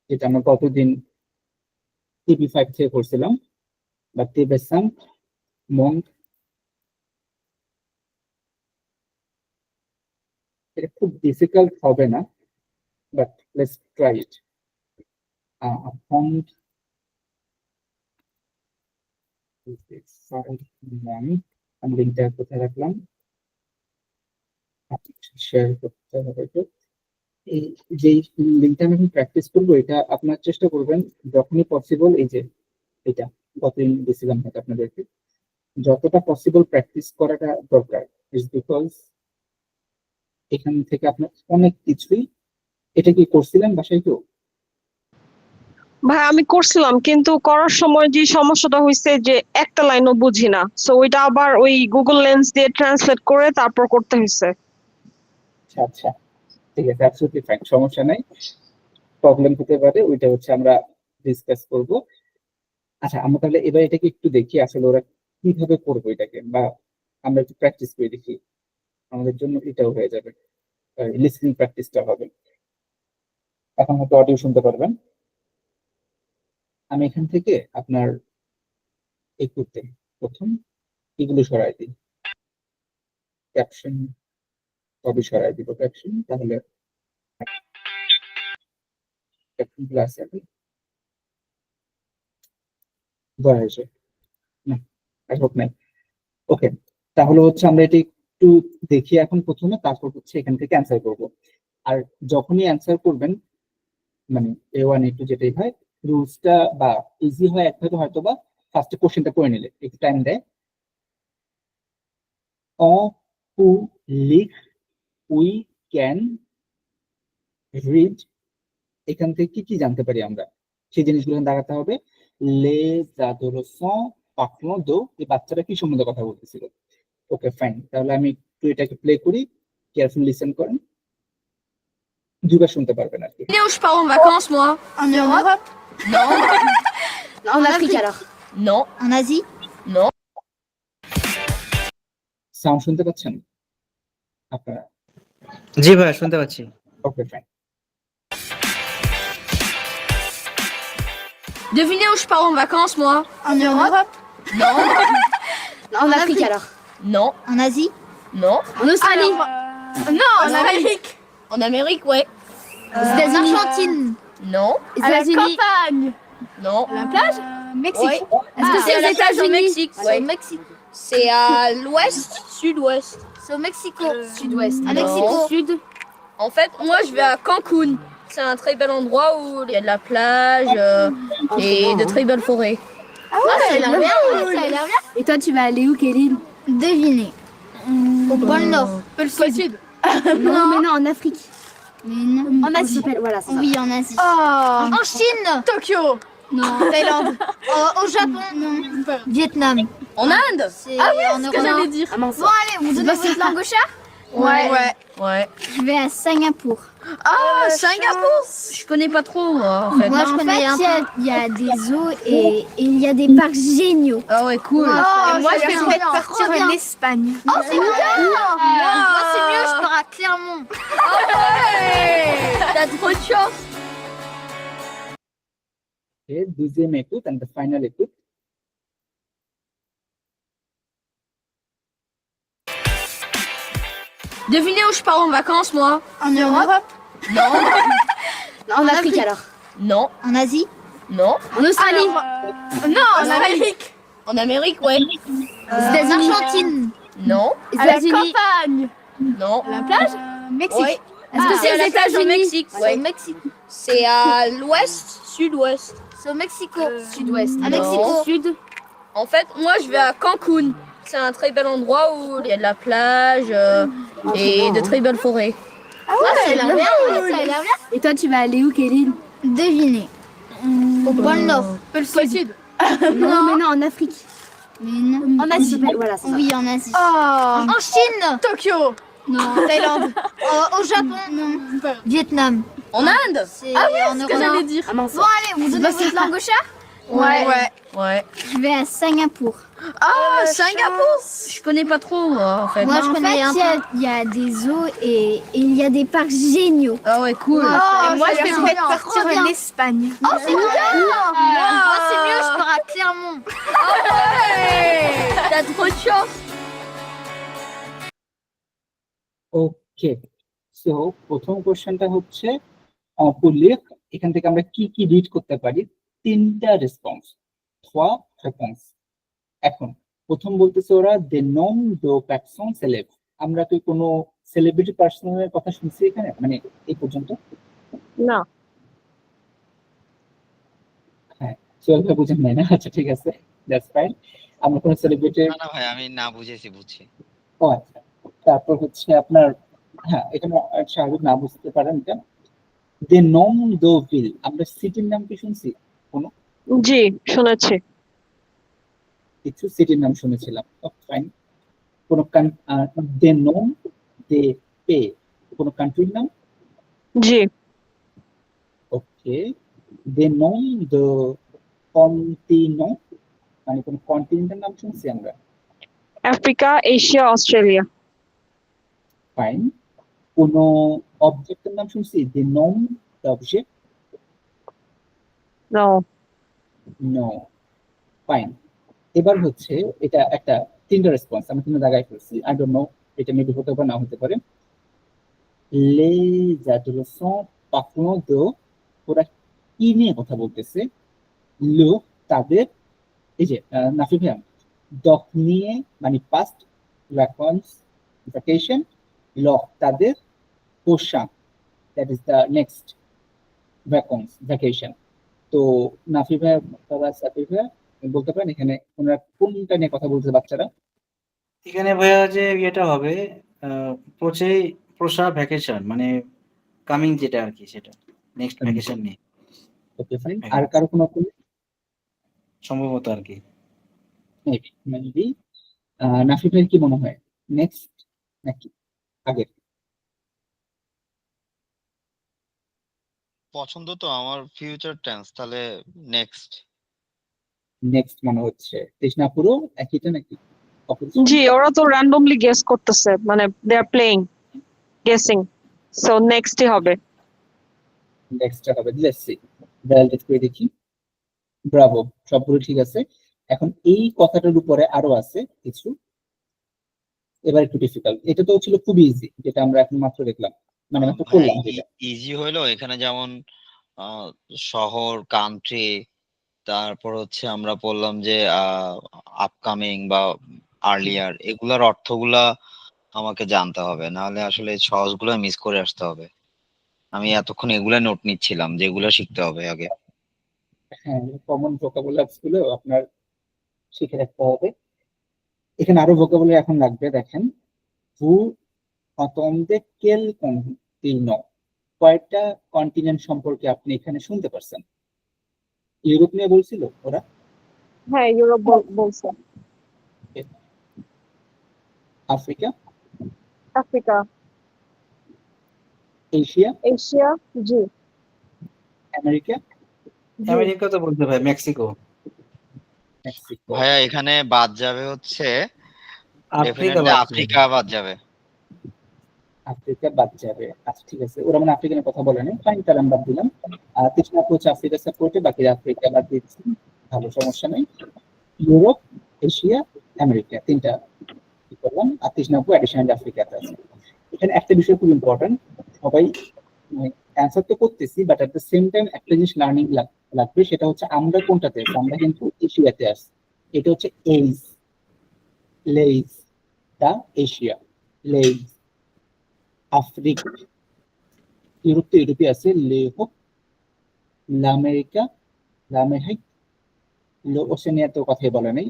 A: যেটা আমরা গতদিন টিভি 5 থেকে করছিলাম, বা টিভি সাম মঙ্ক, এটা খুব ডিফিকাল্ট হবে না, but let's try it. Font আমি লিঙ্কটা কোথায় রাখলাম, শেয়ার করতে হবে। তো এই যে লিঙ্কটা আমি প্র্যাকটিস করবো, এটা আপনার চেষ্টা করবেন যখনই পসিবল, এই যে এটা গতদিন দিয়েছিলাম হয়তো আপনাদেরকে, যতটা পসিবল প্র্যাকটিস করাটা দরকার। ইজ বিকজ এখান থেকে আপনার অনেক কিছুই, এটা কি করছিলেন বাসায় কেউ?
D: ভাই আমি করছিলাম, কিন্তু করার সময় যে সমস্যাটা হয়েছে যে একটা লাইনও বুঝি না, সো ওইটা আবার ওই গুগল লেন্স দিয়ে ট্রান্সলেট করে তারপর করতে হয়েছে।
A: আচ্ছা আচ্ছা, ঠিক আছে, অ্যাবসলিউটলি ফাইন, সমস্যা নাই। প্রবলেম হতে পারে, ওইটা হচ্ছে আমরা ডিসকাস করব। আচ্ছা, আমরা তাহলে এবার এটাকে একটু দেখি আসলে ওরা কিভাবে করবো এটাকে, বা আমরা একটু প্র্যাকটিস করে দেখি, আমাদের জন্য এটাও হয়ে যাবে, লিসনিং প্র্যাকটিসটা হবে। এখন হয়তো অডিও শুনতে পারবেন। আমি এখান থেকে আপনার এই করতে প্রথম এগুলো সরাই দিই, ক্যাপশন কবি সরাই দিব, ক্যাপশন, তাহলে ক্যাপশন গুলো আছে ধরা হয়েছে না, আই হোপ নাই। ওকে, তাহলে হচ্ছে আমরা এটা একটু দেখি এখন প্রথমে, তারপর হচ্ছে এখান থেকে অ্যান্সার করব। আর যখনই অ্যান্সার করবেন, মানে A1 A2 যেটাই হয়, রুলসটা বা ইজি হয় একভাবে, হয়তো বা ফার্স্টে কোশ্চেনটা করে নিলে একটু টাইম দেয়। অ হু লিখ উই ক্যান রিড, এখান থেকে কি কি জানতে পারি আমরা, সেই জিনিসগুলো দেখাতে হবে। লে জাদরসন পাখলো দো, এই বাচ্চারা কি সম্বন্ধে কথা বলতেছিল। ওকে ফাইন, তাহলে আমি একটু এটাকে প্লে করি, কেয়ারফুল লিসেন করেন, দুইবার শুনতে পারবেন আর কি।
F: Où je pars en vacances, moi?
G: En Europe?
F: Non.
G: En Afrique alors?
F: Non.
G: En Asie?
F: Non.
A: Sound শুনতে পাচ্ছেন আপনারা?
B: জি ভাইয়া শুনতে পাচ্ছি।
A: Okay fine.
F: Devinez où je pars en vacances, moi?
G: En Europe?
F: Non.
G: En Afrique alors?
F: Non.
G: En Asie?
F: Non.
G: En Australie?
F: Non, en Amérique. En Amérique, ouais.
G: En Argentine?
F: Non.
G: Aux États-Unis?
F: Non.
G: La plage? Mexique?
F: Ouais.
G: Est-ce que c'est
F: à
G: aux
F: la plage au
G: États-Unis?
F: Mexique,
G: C'est
F: ouais.
G: au Mexique.
F: C'est à l'ouest, sud-ouest.
G: C'est au Mexico? Sud-ouest. À
F: non.
G: Mexico? Sud?
F: En fait, moi, je vais à Cancun. C'est un très bel endroit où il y a de la plage et de très belles forêts.
G: Ah, ça a l'air bien, ça a l'air bien. Et toi, tu vas aller où, Kéline? Devinez. Au pôle Nord.
F: Pôle Sud.
G: Non, mais non, en Afrique. En Asie. Voilà, c'est ça. Oui, en Asie. En Chine.
F: Tokyo.
G: Non. Thaïlande. Au Japon. Non. Vietnam.
F: En Inde.
G: C'est
F: Ah oui,
G: en
F: ce
G: Europe.
F: que j'allais dire.
G: Bon, allez, vous donnez votre langue au chat?
F: Ouais. Ouais.
G: Je vais à Singapour.
F: Ah, Singapour. Je connais pas trop, moi, en fait.
G: Moi, je connais un peu. Il y a des zoos et il y a des parcs géniaux.
F: Ah ouais, cool.
G: Et moi, je vais peut-être partir en Espagne. Oh, c'est bien! Moi, c'est mieux, je pars à Clermont.
F: T'as trop de chance.
A: Okay, deuxième écoute and the final écoute.
F: Devinez où je pars en vacances, moi?
G: En Europe?
F: Non.
G: En Afrique alors?
F: Non.
G: En Asie?
F: Non.
G: En Australie?
F: Non, en Amérique. En Amérique, ouais.
G: En Argentine?
F: Non.
G: Aux États-Unis?
F: Non.
G: La plage? Mexique?
F: Ouais.
G: Est-ce que c'est
F: à
G: aux
F: la plage au
G: États-Unis?
F: Mexique,
G: C'est
F: ouais.
G: au Mexique.
F: C'est à l'ouest, sud-ouest.
G: C'est au Mexico. Sud-ouest. À
F: non.
G: Mexico. Sud.
F: En fait, moi, je vais à Cancun. C'est un très bel endroit où il y a de la plage et de très belles forêts.
G: Ah ouais, ça a l'air bien, ça a l'air bien. Et toi, tu vas aller où, Kéline? Devinez. Au pôle Nord.
F: Pôle Sud.
G: Non, mais non, en Afrique. Mais non. En Asie. Voilà, c'est ça. Oui, en Asie. En Chine?
F: Tokyo.
G: Non. Thaïlande. Au Japon? Non. Vietnam.
F: En Inde.
G: C'est
F: Ah oui,
G: en
F: c'est ce que
G: Europe.
F: j'allais dire.
G: Bon, allez, vous donnez votre langue au chat?
F: Ouais. Ouais.
G: Je vais à Singapour.
F: Ah, Singapour. Je connais pas trop, moi, en fait.
G: Moi, je connais un peu. Il y a des zoos et il y a des parcs géniaux.
F: Ah ouais, cool.
G: Oh,
H: moi,
G: ça
H: je vais
G: a l'air
H: peut-être
G: trop
H: partir
G: bien.
H: en Espagne.
G: Oh, c'est bien. Moi, c'est mieux, je pars à Clermont.
F: Hey, t'as trop de chance.
A: Okay, so প্রথম কোশ্চেনটা হচ্ছে পুলিশ, এখান থেকে আমরা কি কি রিড করতে পারি? 3টা রেসপন্স, 3 réponses। এখন প্রথম বলতেছে ওরা দে নম দো পারসন সেলেব। আমরা কি কোনো সেলিব্রিটি পার্সনের কথা শুনছি এখানে, মানে এই পর্যন্ত?
D: না।
A: হ্যাঁ, সোহেল বুঝেন নাই না? আচ্ছা ঠিক আছে, দ্যাটস ফাইন। আমরা কোনো সেলিব্রিটি,
C: না না ভাই, আমি না বুঝেছি, বুঝছি।
A: ও আচ্ছা। তারপর হচ্ছে আপনার, হ্যাঁ এখানে স্বাভাবিক না বুঝতে পারেন এটা। দে নম দো ভিল, আমরা সিটির নাম কি শুনছি? কোনো
D: জি, শুনেছি।
A: কিছু সিটির নাম শুনেছিলাম, ফাইন। কোনো দে নম দে পে, কোনো কান্ট্রির নাম?
D: জি।
A: ওকে, দে নম দো কন্টিনো, মানে কোনো কন্টিনেন্টের নাম শুনছি আমরা?
D: Africa, Asia, Australia.
A: ফাইন। কোনো অবজেক্টের নাম শুনছি? দে নম অবজেক্ট?
D: নো।
A: নো। ফাইন। এবার হচ্ছে এটা একটা 3টা রেসপন্স, আমি 3 জায়গায় করছি, আই ডোন্ট নো এটা মেবি হতে পারে না হতে পারে। les adolescents parlent de, ওরা কি নিয়ে কথা বলতেছে? লো, তাদের, এই যে নাফি ভাইয়া, দখ নিয়ে মানে পাস্ট, ভ্যাকেশন, ল তাদের, পোশাক, that is the next vacation. তো নাফি ভাইয়া বা সাফি ভাইয়া বলতে পারেন এখানে ওনারা কোনটা নিয়ে কথা বলছে বাচ্চারা?
B: এখানে ভাইয়া যে এটা হবে প্রসা ভ্যাকেশন, মানে কামিং যেটা আর কি, সেটা নেক্সট ভ্যাকেশন নিয়ে
A: ওকে ফাইন। আর কারো কোনো
B: সম্ভবত আর কি।
A: মেবি নাফি ভাইয়ের কি মনে হয়, নেক্সট নাকি আগের?
C: পছন্দ তো আমার ফিউচার টেন্স, তাহলে নেক্সট।
A: নেক্সট মনে হচ্ছে। তৃষ্ণাপুরও একইটা নাকি?
D: জি, ওরা তো র্যান্ডমলি গেস করতেছে, মানে দে আর প্লেইং গেসিং, সো নেক্সটই হবে।
A: নেক্সটটা হবে, লেটস সি, ভ্যালিডেট করে দেখি। ব্রাভো, সবগুলো ঠিক আছে। এখন এই কথাটার উপরে আরো আছে কিছু, এবার একটু ডিফিকাল্ট। এটা তো ছিল খুবই ইজি, যেটা আমরা এখন মাত্র দেখলাম, মানে মাত্র করলাম যেটা।
C: ইজি হইলো এখানে যেমন শহর, কান্ট্রি, তারপর হচ্ছে আমরা বললাম যে আপকামিং বা আর্লিয়ার, এগুলার অর্থগুলা আমাকে জানতে হবে, নাহলে আসলে সহজগুলো মিস করে আসতে হবে। আমি এতক্ষণ এগুলা নোট নিচ্ছিলাম, যেগুলো শিখতে হবে আগে।
A: হ্যাঁ, কমন ভোকাবুলারিজ গুলো আপনার শিখে রাখতে হবে। এখানে আরো ভোকাবুলারি এখন লাগবে, দেখেন। ভু অতন্দে কেল কন্টিনো, কয়টা কন্টিনেন্ট সম্পর্কে আপনি এখানে শুনতে পারছেন? ইউরোপ নিয়ে বলছিল ওরা?
D: হ্যাঁ, ইউরোপ বলছে।
A: আফ্রিকা,
D: আফ্রিকা,
A: এশিয়া,
D: এশিয়া, জি।
A: আমেরিকা,
B: আমেরিকা তো বলতে ভাই, মেক্সিকো।
A: মেক্সিকো।
C: ভাইয়া এখানে বাদ যাবে হচ্ছে
B: আফ্রিকা
C: ডেফিনেটলি
B: বাদ
C: আফ্রিকা বাদ যাবে।
A: আফ্রিকা বাদ যাবে, আচ্ছা ঠিক আছে। ওরা মানে আফ্রিকানের কথা বলে নাই, ফাইন, তার আমি বাদ দিলাম। তৃষ্ণাপু হচ্ছে আফ্রিকা সাপোর্টে, বাকি আফ্রিকা বাদ দিচ্ছি, ভালো, সমস্যা নেই। ইউরোপ, এশিয়া, আমেরিকা, 3টা কি করলাম, আর তৃষ্ণাপু অ্যাডিশনাল আফ্রিকাতে আছে। এখানে একটা বিষয় খুব ইম্পর্টেন্ট, সবাই অ্যান্সার তো করতেছি, but at the same time একটা জিনিস লার্নিং লাগবে, সেটা হচ্ছে আমরা কোনটাতে আছি? আমরা কিন্তু এশিয়াতে আছি। এটা হচ্ছে এইজ, লেইজ, দা এশিয়া, লেইজ। আফ্রিকা, ইউরোপ তো ইউরোপে আছে, লেহো, আমেরিকা, লামেহাইক, ওশেনিয়া তো কথাই বলে নাই,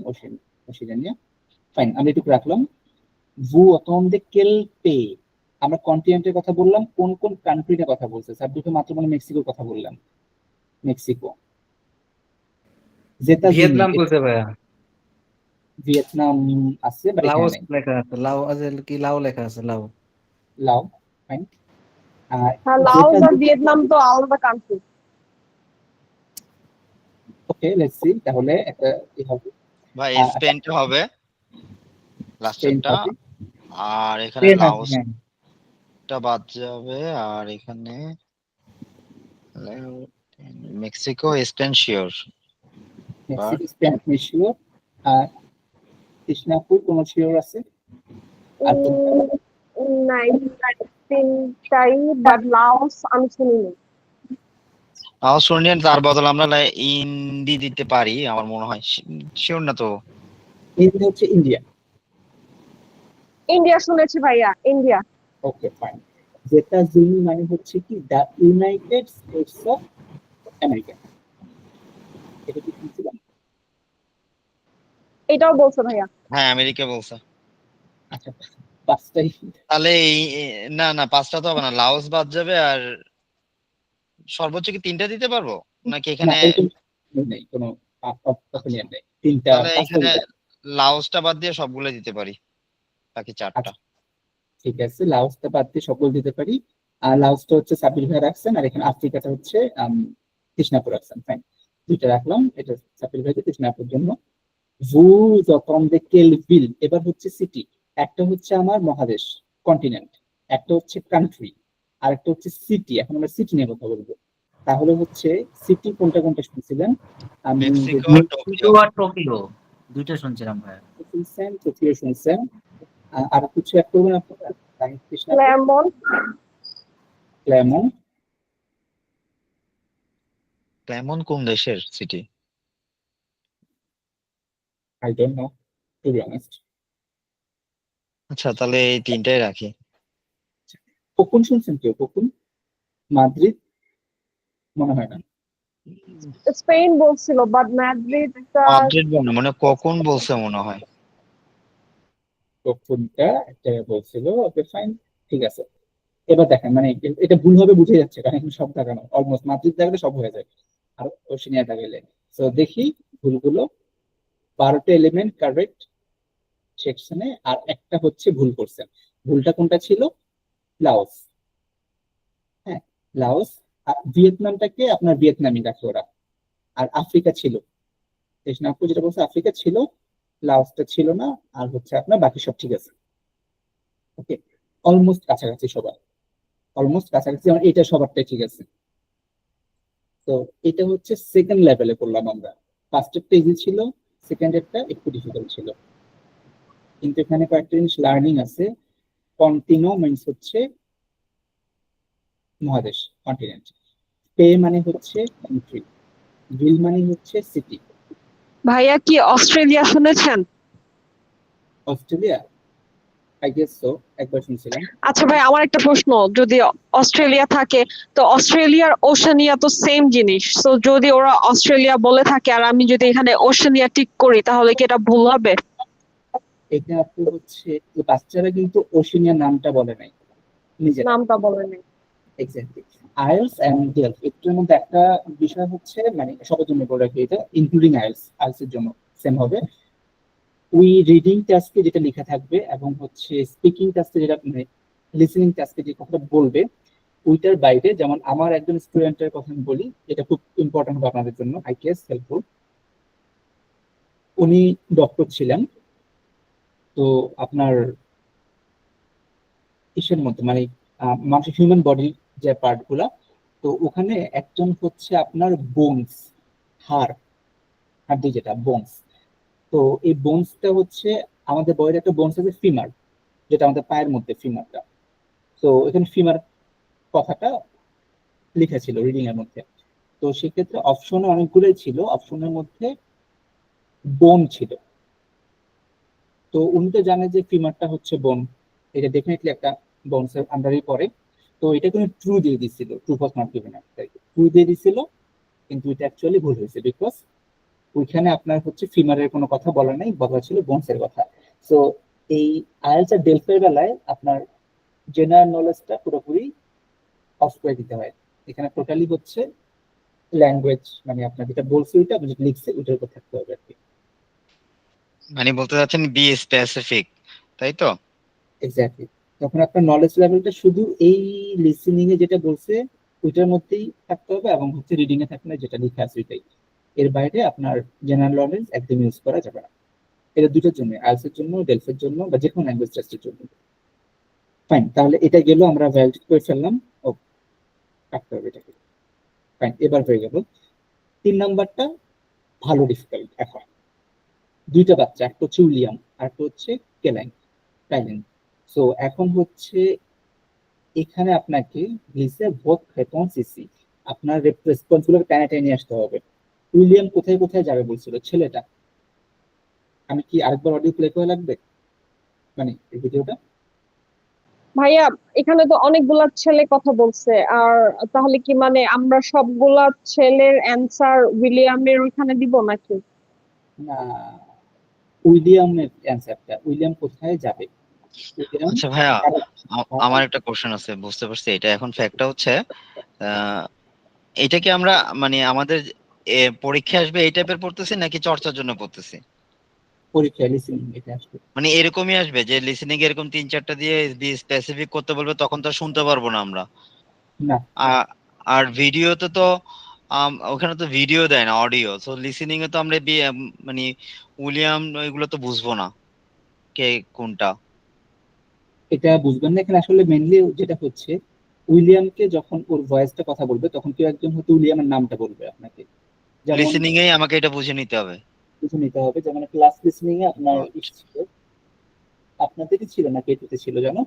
A: ওশেনিয়া, ফাইন, আমি এটুকু রাখলাম। ভু অতন্দে কেল পে, আমরা কন্টিনেন্টের কথা বললাম, কোন কোন কান্ট্রিতে কথা বলছে? সাবজেক্টে মাত্র মানে মেক্সিকোর কথা বললাম, মেক্সিকো। জেতা
B: ভিয়েতনাম বলতে ভাইয়া।
A: ভিয়েতনাম আছে, বাট এখানে
B: লাওস
A: নেই।
B: লেখা আছে, লাও আছে কি, লাও লেখা আছে, লাও।
A: লাও, ফাইন। আর
D: হ্যাঁ, লাওস আর ভিয়েতনাম তো আলাদা কান্ট্রি।
A: জেতা,
B: আচ্ছা, আচ্ছা, আচ্ছা, আচ্ছা, আচ্ছা, আচ্ছা, আচ্ছা, আচ্ছা, আচ্ছা, আচ্ছা, আচ্ছা, আচ্ছা, আচ্ছা, আচ্ছা, আচ্ছা, আচ্ছা, আচ্ছা, আচ্ছা, আচ্ছা,
A: ওকে, লেটস সি তাহলে একটা কি হবে।
C: ভাই
A: আচ্ছা,
C: স্পেনটা হবে
A: স্পেন
C: লাস্টেরটা,
A: হবে,
C: আর এখানে
A: স্পেন আছে, হ্যাঁ।
C: লাওসটা বাদ যাবে, আর এখানে Mexico Spain sure.
A: Mexico, Spain আপনি শিওর, আর কৃষ্ণাপুর কোনো শিওর আছে? আর কোনটা?
D: তিনটাই, বাট লাওস আমি শুনিনি।
C: লাওস শুনিয়েন, তার বদলে আমরা ইন্ডি দিতে পারি আমার মনে হয়, শিওর না তো।
A: ইন্ডিয়া হচ্ছে ইন্ডিয়া।
D: ইন্ডিয়া শুনেছি ভাইয়া, ইন্ডিয়া।
A: Okay fine. যেটা জুমি মানে হচ্ছে কি the United States of America, এটা কি শুনছিলাম?
D: এটাও বলছো ভাইয়া।
C: হ্যাঁ আমেরিকা বলছে।
A: আচ্ছা, পাঁচটাই।
C: তাহলে না না, পাঁচটা তো হবে না, লাওস বাদ যাবে, আর সর্বোচ্চ কি তিনটা দিতে পারবো নাকি
A: না,
C: এখানে?
A: এরকম নেই, কোনো অপশন নেই, তিনটা
C: তাহলে
A: পাঁচটা
C: এখানে
A: দিতে।
C: লাওসটা বাদ দিয়ে সবগুলো দিতে পারি, বাকি চারটা।
A: আচ্ছা ঠিক আছে, লাওসটা বাদ দিয়ে সকল দিতে পারি। আর লাওসটা হচ্ছে সাবির ভাই রাখছেন, আর এখানে আফ্রিকাটা হচ্ছে কৃষ্ণাপুর রাখছেন, ফাইন। দুইটা রাখলাম, এটা সাবির ভাইকে কৃষ্ণাপুর জন্য। ভু যখন দে কেলভিল, এবার হচ্ছে সিটি। একটা হচ্ছে আমার মহাদেশ, কন্টিনেন্ট, একটা হচ্ছে কান্ট্রি, আর একটা হচ্ছে সিটি। এখন আমরা সিটি নিয়ে কথা বলবো। তাহলে হচ্ছে সিটি কোনটা কোনটা শুনছিলেন? আমি
C: মেক্সিকো,
A: যদি
C: টোকিও।
B: টোকিও আর টোকিও দুইটা শুনছিলাম ভাইয়া।
A: শুনছেন, টোকিও শুনছেন, আর কিছু এক করবেন আপনারা? কৃষ্ণাপুর,
D: লেমন।
A: ক্লেমন,
C: কেমন কোন দেশের city?
A: I don't know, to be honest.
C: আচ্ছা তাহলে এই তিনটাই রাখি।
A: কোকুন শুনছেন কেউ? কোকুন, মাদ্রিদ, মনে হয় না।
D: স্পেন বলছিল, বাট মাদ্রিদ
C: মাদ্রিদ মানে কখন বলছে মনে হয়।
A: কোকুনটা একটা বলছিল, ওকে ফাইন, ঠিক আছে। এবার দেখেন, মানে এটা ভুলভাবে বুঝে যাচ্ছে, কারণ এখানে সব দাগানো, অলমোস্ট মাদ্রিদ দাগালে সব হয়ে যায়, আর ওশেনিয়া দাগাইলে। তো দেখি ভুলগুলো। 12টা এলিমেন্ট কারেক্ট সেকশনে, আর একটা হচ্ছে ভুল করছেন। ভুলটা কোনটা ছিল? লাওস। হ্যাঁ, লাওস। আর ভিয়েতনামটাকে আপনার ভিয়েতনামি রাখে ওরা। আর আফ্রিকা ছিল, কৃষ্ণাপুর যেটা বলছে আফ্রিকা ছিল, লাওসটা ছিল না। আর হচ্ছে আপনার বাকি সব ঠিক আছে। ওকে, অলমোস্ট কাছাকাছি সবার, অলমোস্ট কাছাকাছি, আমার এটা সবারটাই ঠিক আছে। তো এটা হচ্ছে সেকেন্ড লেভেলে করলাম আমরা। ফার্স্টেরটা ইজি ছিল, সেকেন্ডেরটা একটু ডিফিকাল্ট ছিল। কিন্তু এখানে কয়েকটা জিনিস লার্নিং আছে। কন্টিনো মিন্স হচ্ছে মহাদেশ, কন্টিনেন্ট। পে মানে হচ্ছে কান্ট্রি, ভিল মানে হচ্ছে সিটি।
D: ভাইয়া কি অস্ট্রেলিয়া শুনেছেন?
A: অস্ট্রেলিয়া, আই গেস সো, একবার শুনছিলাম।
D: আচ্ছা ভাই, আমার একটা প্রশ্ন, যদি অস্ট্রেলিয়া থাকে তো অস্ট্রেলিয়ার ওশেনিয়া তো সেম জিনিস, তো যদি ওরা অস্ট্রেলিয়া বলে থাকে আর আমি যদি এখানে ওশেনিয়া টিক করি তাহলে কি এটা ভুল হবে?
A: এটা আপনি হচ্ছে, বাচ্চারা কিন্তু ওশেনিয়া নামটা বলে নাই নিজেরা।
D: নামটা বলেন।
A: এক্স্যাক্টলি। আইএলস এন্ড ডেলফ এটার মধ্যে একটা বিষয় হচ্ছে, মানে সবার জন্য বলে রাখি, এটা ইনক্লুডিং আইএলস, আইএলস এর জন্য সেম হবে। ওই রিডিং টাস্কে যেটা লেখা থাকবে, এবং হচ্ছে স্পিকিং টাস্কে যেটা, মানে লিসেনিং টাস্কে যে কথাটা বলবে, ওইটার বাইরে, যেমন আমার একজন স্টুডেন্টের কথা আমি বলি, এটা খুব ইম্পর্টেন্ট হবে আপনাদের জন্য, আই গেস হেল্পফুল। উনি ডক্টর ছিলেন, তো আপনার ইসের মধ্যে, মানে মানুষের হিউম্যান বডির যে পার্ট গুলা, তো ওখানে একজন হচ্ছে আপনার বোনস, হাড়, হাড্ডি যেটা বোনস। তো এই বোনসটা হচ্ছে, আমাদের বডির একটা বোনস আছে ফিমার, যেটা আমাদের পায়ের মধ্যে ফিমারটা। তো এখানে ফিমার কথাটা লেখা ছিল রিডিং এর মধ্যে। তো সেক্ষেত্রে অপশনে অনেকগুলোই ছিল, অপশনের মধ্যে বোন ছিল। তো উনি তো জানে যে ফিমারটা হচ্ছে বোন, এটা ডেফিনেটলি একটা বোনসের আন্ডারেই পড়ে। তো এটা কোনো ট্রু দিয়ে দিছিল, true false not given, true দিয়ে দিছিল। কিন্তু এটা অ্যাকচুয়ালি ভুল হয়েছে, বিকজ ওইখানে আপনার হচ্ছে ফিমারের কোনো কথা বলা নাই, বলা ছিল বোনসের কথা। সো এই আইএলটিএস আর ডেলফের বেলায় আপনার জেনারেল নলেজটা পুরোপুরি অফ করে দিতে হয়। এখানে টোটালি হচ্ছে ল্যাঙ্গুয়েজ, মানে আপনার যেটা বলছে ওইটা, আপনি যেটা লিখছে ওইটার উপর থাকতে হবে আর কি।
C: মানে বলতে চাচ্ছেন বি স্পেসিফিক, তাই তো?
A: এক্স্যাক্টলি। তখন আপনার নলেজ লেভেলটা শুধু এই লিসেনিং এ যেটা বলছে ওইটার মধ্যেই থাকতে হবে, এবং হচ্ছে রিডিং এ থাকলে যেটা লেখা আছে ওইটাই। এর বাইরে আপনার জেনারেল নলেজ একদম ইউজ করা যাবে না। এটা দুটোর জন্য, আইএলটিএস এর জন্য, ডেলফির জন্য, বা যে কোনো ল্যাঙ্গুয়েজ টেস্টের জন্য। ফাইন, তাহলে এটা গেল, আমরা ভ্যালিডেট করে ফেললাম। ও কাটতে হবে এটাকে। ফাইন, এবার হয়ে গেল। 3 নাম্বারটা ভালো ডিফিকাল্ট। এখন দুইটা বাচ্চা, একটা হচ্ছে উইলিয়াম আর একটা হচ্ছে কাইলেন। সো এখন হচ্ছে এখানে আপনাকে লিসে ভোট খেতন সিসি আপনার রেসপন্স গুলো টানে নিয়ে আসতে হবে। উইলিয়াম কোথায় কোথায় যাবে বলছিল ছেলেটা? আমি কি আরেকবার অডিও প্লে করে লাগবে, মানে এই ভিডিওটা?
D: ভাইয়া এখানে তো অনেকগুলা ছেলে কথা বলছে, আর তাহলে কি মানে আমরা সবগুলা ছেলের অ্যান্সার উইলিয়ামের ওইখানে দিব নাকি?
A: না, উইলিয়ামের অ্যান্সারটা, উইলিয়াম কোথায় যাবে। উইলিয়াম
C: আচ্ছা ভাইয়া, আমার একটা কোশ্চেন আছে, বুঝতে পারছি। এটা এখন ফ্যাক্টটা হচ্ছে এটা কি আমরা মানে আমাদের পরীক্ষা আসবে এই টাইপের পড়তেছি নাকি চর্চার জন্য পড়তেছি?
A: পরীক্ষা লিসেনিং এটা আসবে।
C: মানে এরকমই আসবে যে লিসেনিং এরকম 3-4টা দিয়ে স্পেসিফিক করতে বলবে, তখন তো আর শুনতে পারবো না আমরা।
A: না,
C: আর ভিডিওতে তো ওখানে তো ভিডিও দেয় না, অডিও। সো লিসেনিং এ তো আমরা মানে উইলিয়াম এগুলো তো বুঝবো না কে কোনটা।
A: এটা বুঝবেন না। এখানে আসলে মেইনলি যেটা হচ্ছে, উইলিয়ামকে যখন ওর ভয়েসটা কথা বলবে তখন কেউ একজন হয়তো উইলিয়ামের নামটা বলবে আপনাকে। যেমন
C: লিসেনিং এ আমাকে এটা বুঝে নিতে হবে।
A: বুঝে নিতে হবে, যেমন ক্লাস লিসনিং এ আপনার
C: আচ্ছা।
A: ছিল, আপনাদেরই ছিল না কেটুতে ছিল, জানো,